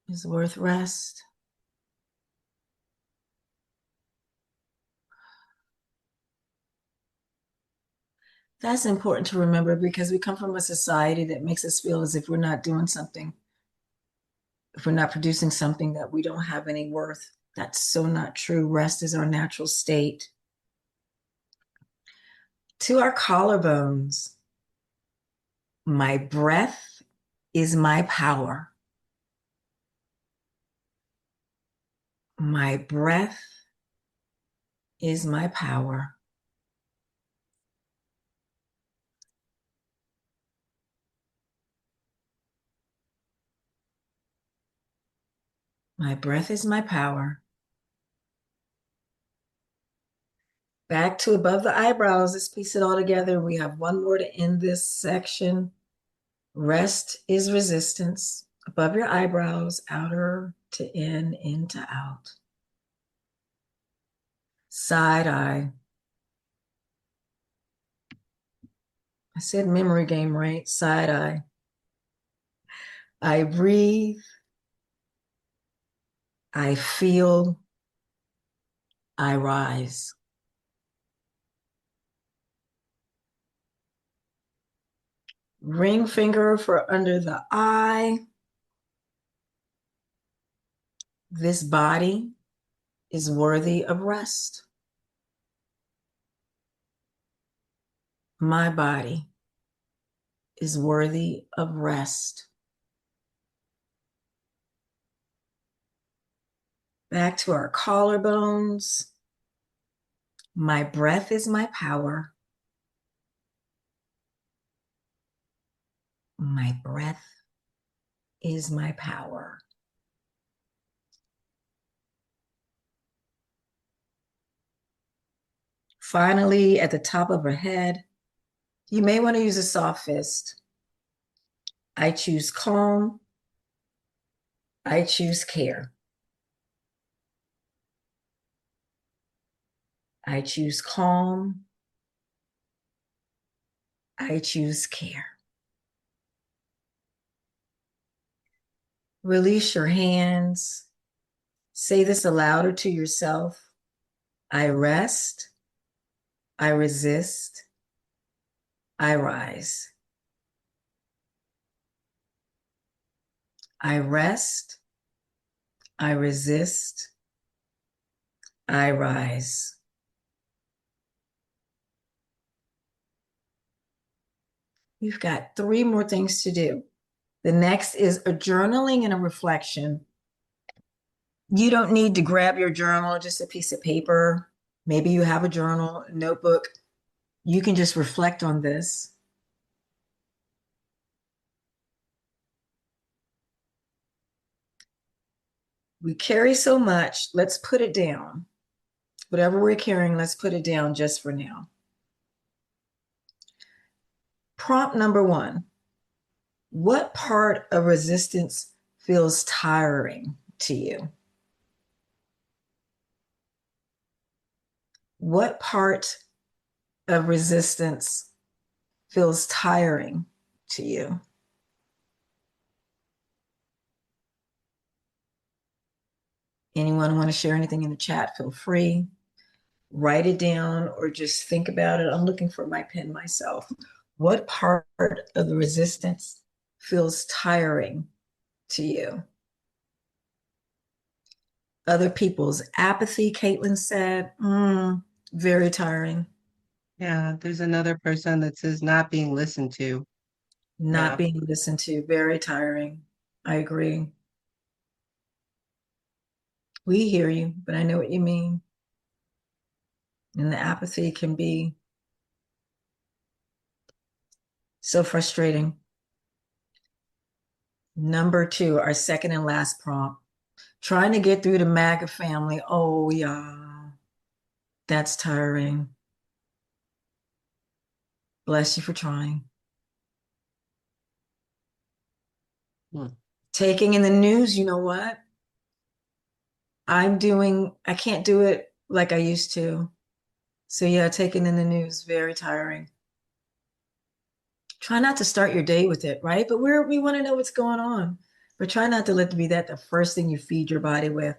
is worth rest. That's important to remember because we come from a society that makes us feel as if we're not doing something, if we're not producing something, that we don't have any worth. That's so not true. Rest is our natural state. To our collarbones, my breath is my power. My breath is my power. My breath is my power. Back to above the eyebrows. Let's piece it all together. We have one more to end this section. Rest is resistance. Above your eyebrows, outer to in to out. Side eye. I said memory game, right? Side eye. I breathe. I feel. I rise. Ring finger for under the eye. This body is worthy of rest. My body is worthy of rest. Back to our collarbones. My breath is my power. My breath is my power. Finally, at the top of her head, you may want to use a soft fist. I choose calm. I choose care. I choose calm. I choose care. Release your hands. Say this aloud or to yourself. I rest. I resist. I rise. I rest. I resist. I rise. You've got 3 more things to do. The next is a journaling and a reflection. You don't need to grab your journal, just a piece of paper. Maybe you have a journal, a notebook. You can just reflect on this. We carry so much, let's put it down. Whatever we're carrying, let's put it down just for now. Prompt number 1. What part of resistance feels tiring to you? What part of resistance feels tiring to you? Anyone want to share anything in the chat? Feel free. Write it down or just think about it. I'm looking for my pen myself. What part of the resistance feels tiring to you? Other people's apathy, Caitlin said, very tiring. Yeah, there's another person that says not being listened to. Not being listened to, very tiring. I agree. We hear you, but I know what you mean. And the apathy can be so frustrating. Number 2, our second and last prompt. Trying to get through the MAGA family. Oh, yeah. That's tiring. Bless you for trying. Taking in the news, you know what? I can't do it like I used to. So yeah, taking in the news, very tiring. Try not to start your day with it, right? But we want to know what's going on. But try not to let it be that the first thing you feed your body with.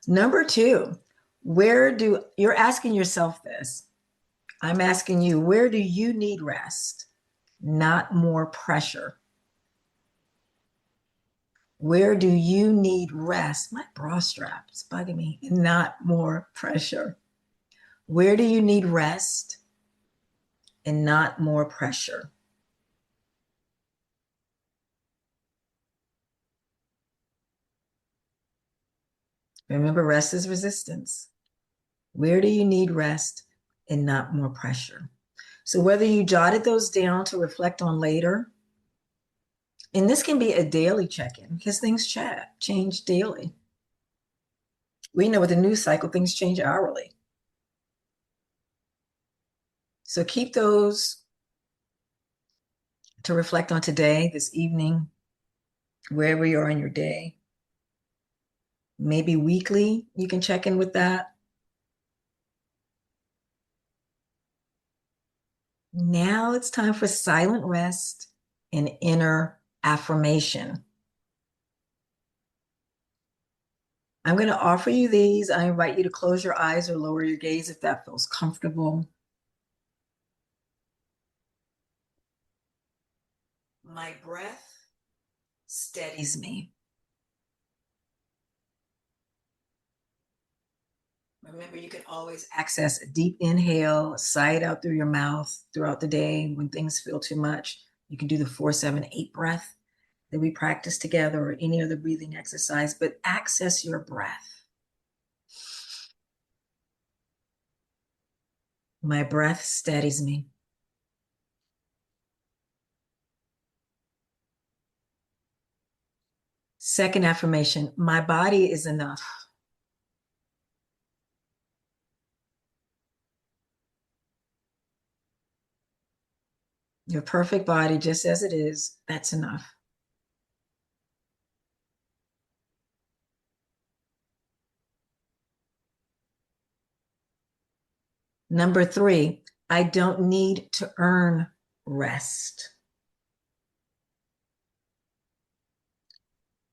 Number 2, you're asking yourself this. I'm asking you, where do you need rest? Not more pressure. Where do you need rest? My bra strap is bugging me. Not more pressure. Where do you need rest and not more pressure? Remember, rest is resistance. Where do you need rest and not more pressure? So whether you jotted those down to reflect on later, and this can be a daily check-in because things change daily. We know with the news cycle, things change hourly. So keep those to reflect on today, this evening, wherever you are in your day. Maybe weekly, you can check in with that. Now it's time for silent rest and inner affirmation. I'm going to offer you these. I invite you to close your eyes or lower your gaze if that feels comfortable. My breath steadies me. Remember, you can always access a deep inhale, a sigh it out through your mouth throughout the day when things feel too much. You can do the 4-7-8 breath that we practice together or any other breathing exercise, but access your breath. My breath steadies me. Second affirmation, my body is enough. Your perfect body, just as it is, that's enough. Number 3, I don't need to earn rest.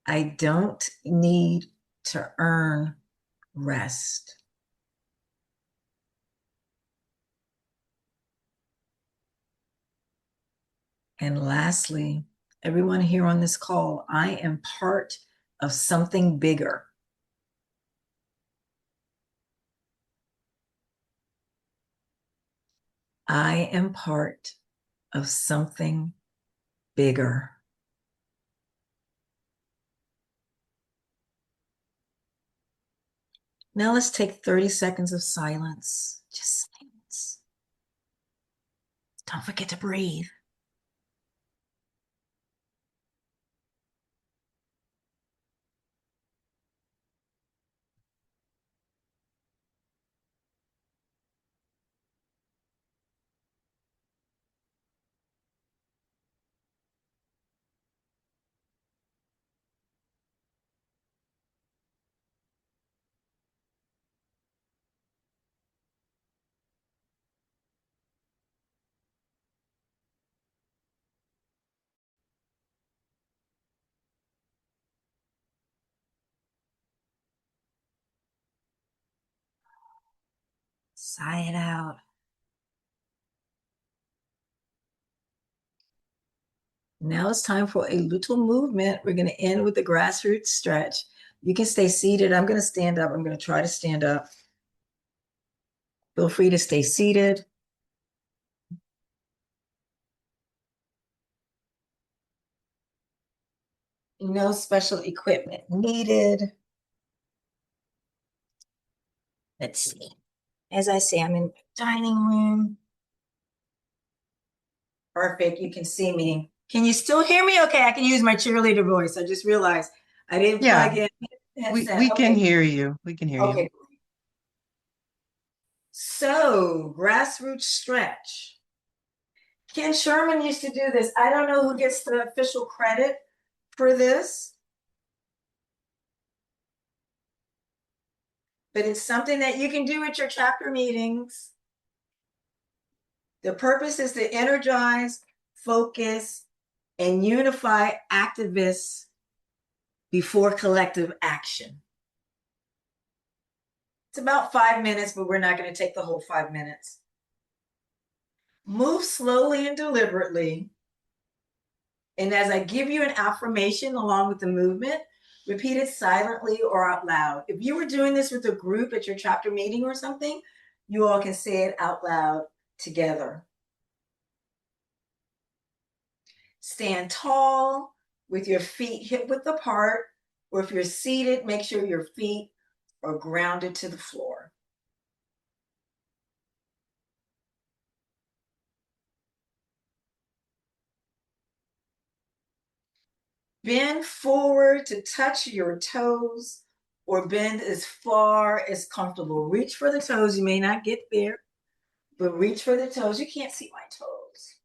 I don't need to earn rest. And lastly, everyone here on this call, I am part of something bigger. I am part of something bigger. Now let's take 30 seconds of silence. Just silence. Don't forget to breathe. Sigh it out. Now it's time for a little movement. We're going to end with the grassroots stretch. You can stay seated. I'm going to stand up. I'm going to try to stand up. Feel free to stay seated. No special equipment needed. Let's see. As I say, I'm in the dining room. Perfect. You can see me. Can you still hear me? Okay, I can use my cheerleader voice. I just realized I didn't plug in. We can hear you. We can hear you. Okay. So, grassroots stretch. Ken Sherman used to do this. I don't know who gets the official credit for this, but it's something that you can do at your chapter meetings. The purpose is to energize focus, and unify activists before collective action. It's about 5 minutes, but we're not going to take the whole 5 minutes. Move slowly and deliberately. And as I give you an affirmation along with the movement, repeat it silently or out loud. If you were doing this with a group at your chapter meeting or something, you all can say it out loud together. Stand tall with your feet hip width apart, or if you're seated, make sure your feet are grounded to the floor. Bend forward to touch your toes, or bend as far as comfortable. Reach for the toes. You may not get there, but reach for the toes. You can't see my toes.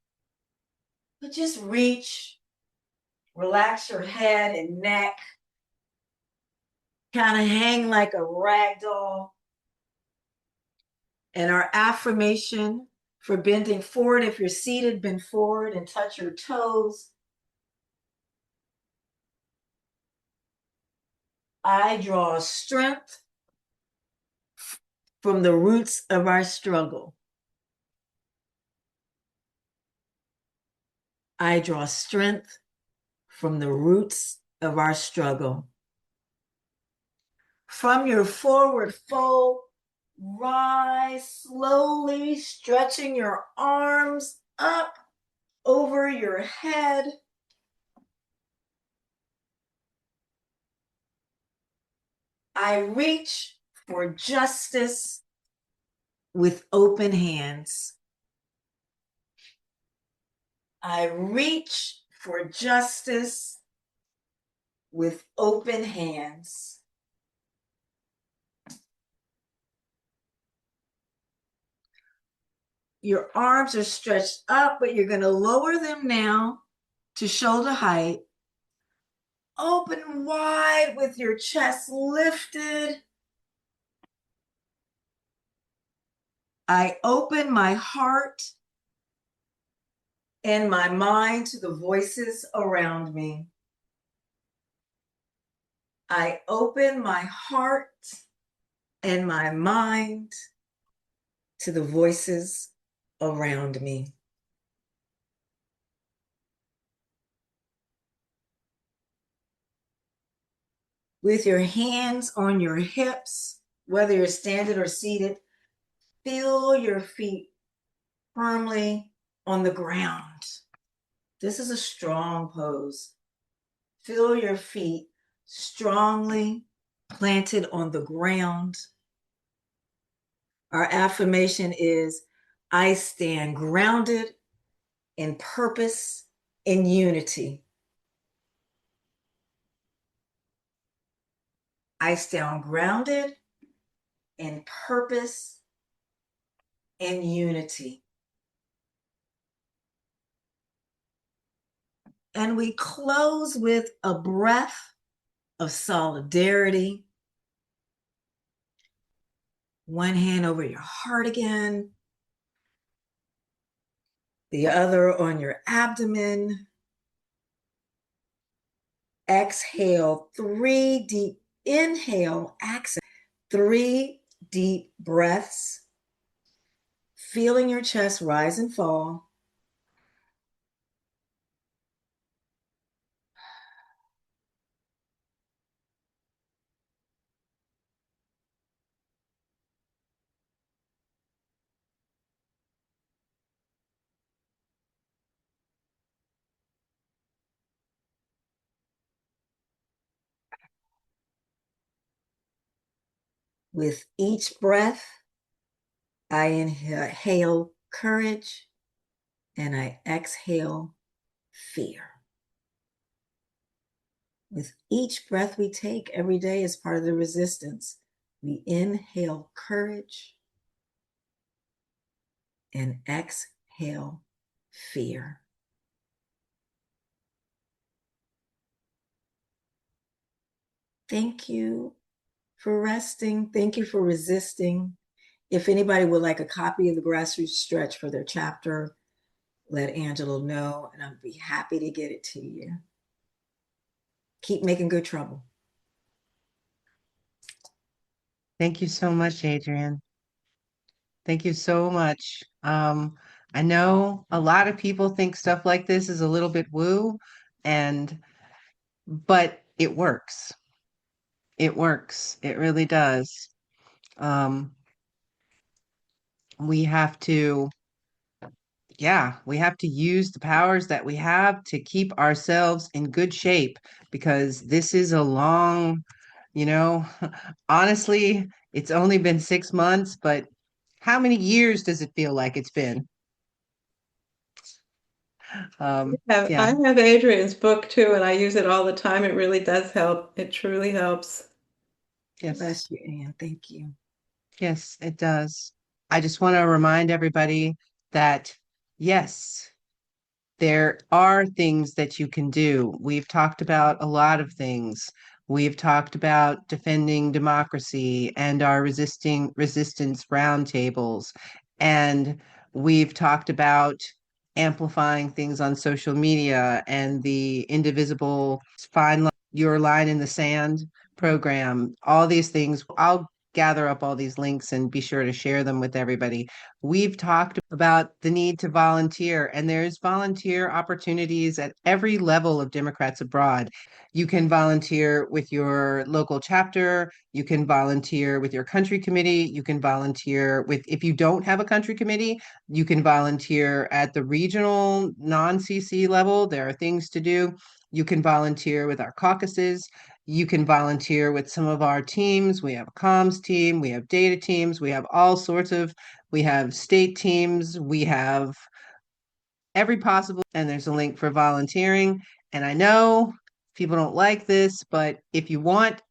But just reach. Relax your head and neck. Kind of hang like a rag doll. And our affirmation for bending forward, if you're seated, bend forward and touch your toes. I draw strength from the roots of our struggle. I draw strength from the roots of our struggle. From your forward fold, rise slowly, stretching your arms up over your head. I reach for justice with open hands. I reach for justice with open hands. Your arms are stretched up, but you're going to lower them now to shoulder height. Open wide with your chest lifted. I open my heart and my mind to the voices around me. I open my heart and my mind to the voices around me. With your hands on your hips, whether you're standing or seated, feel your feet firmly on the ground. This is a strong pose. Feel your feet strongly planted on the ground. Our affirmation is, I stand grounded in purpose and unity. I stand grounded in purpose and unity. And we close with a breath of solidarity. One hand over your heart again. The other on your abdomen. Exhale, 3 deep. Inhale, exhale, 3 deep breaths. Feeling your chest rise and fall. With each breath, I inhale courage and I exhale fear. With each breath we take every day as part of the resistance, we inhale courage and exhale fear. Thank you for resting. Thank you for resisting. If anybody would like a copy of the Grassroots Stretch for their chapter let Angela know, and I'd be happy to get it to you. Keep making good trouble. Thank you so much, Adrienne. Thank you so much. I know a lot of people think stuff like this is a little bit woo, but it works. It works. It really does. We have to use the powers that we have to keep ourselves in good shape, because this is a long, honestly, it's only been 6 months, but how many years does it feel like it's been? I have Adrienne's book too, and I use it all the time. It really does help. It truly helps. Yes. Bless you, Anne. Thank you. Yes, it does. I just want to remind everybody that, yes, there are things that you can do. We've talked about a lot of things. We've talked about defending democracy and our resistance roundtables. And we've talked about amplifying things on social media and the indivisible Your Line in the Sand program, all these things. I'll gather up all these links and be sure to share them with everybody. We've talked about the need to volunteer, and there's volunteer opportunities at every level of Democrats Abroad. You can volunteer with your local chapter. You can volunteer with your country committee. You can volunteer if you don't have a country committee, you can volunteer at the regional non-CC level. There are things to do. You can volunteer with our caucuses. You can volunteer with some of our teams. We have a comms team, we have data teams, we have we have state teams, we have every possible, and there's a link for volunteering. And I know people don't like this, but if you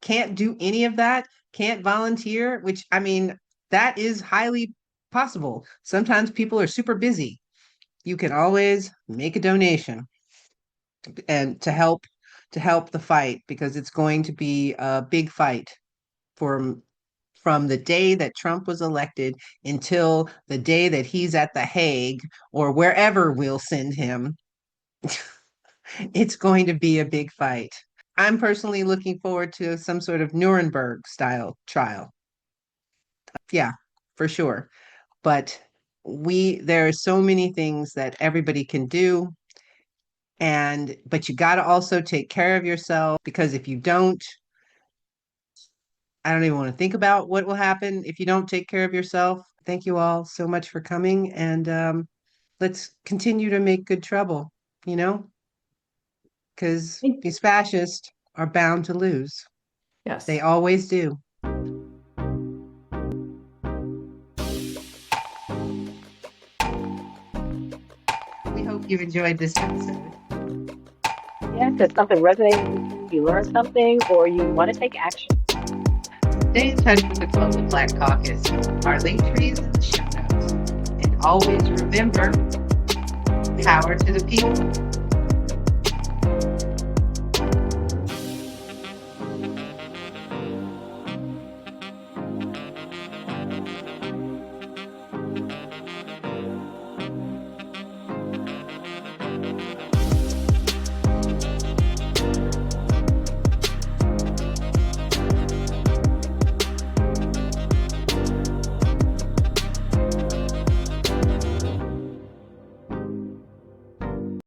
can't do any of that, can't volunteer, which, I mean, that is highly possible. Sometimes people are super busy. You can always make a donation and to help the fight, because it's going to be a big fight from the day that Trump was elected until the day that he's at The Hague or wherever we'll send him. It's going to be a big fight. I'm personally looking forward to some sort of Nuremberg style trial. Yeah, for sure. But there are so many things that everybody can do. But you got to also take care of yourself, because if you don't, I don't even want to think about what will happen if you don't take care of yourself. Thank you all so much for coming, and let's continue to make good trouble, because these fascists are bound to lose. Yes. They always do. We hope you enjoyed this episode. Yes, if something resonated with you, you learned something, or you want to take action. Stay in touch with the Global Black Caucus. Our link trees in the show notes. And always remember, power to the people.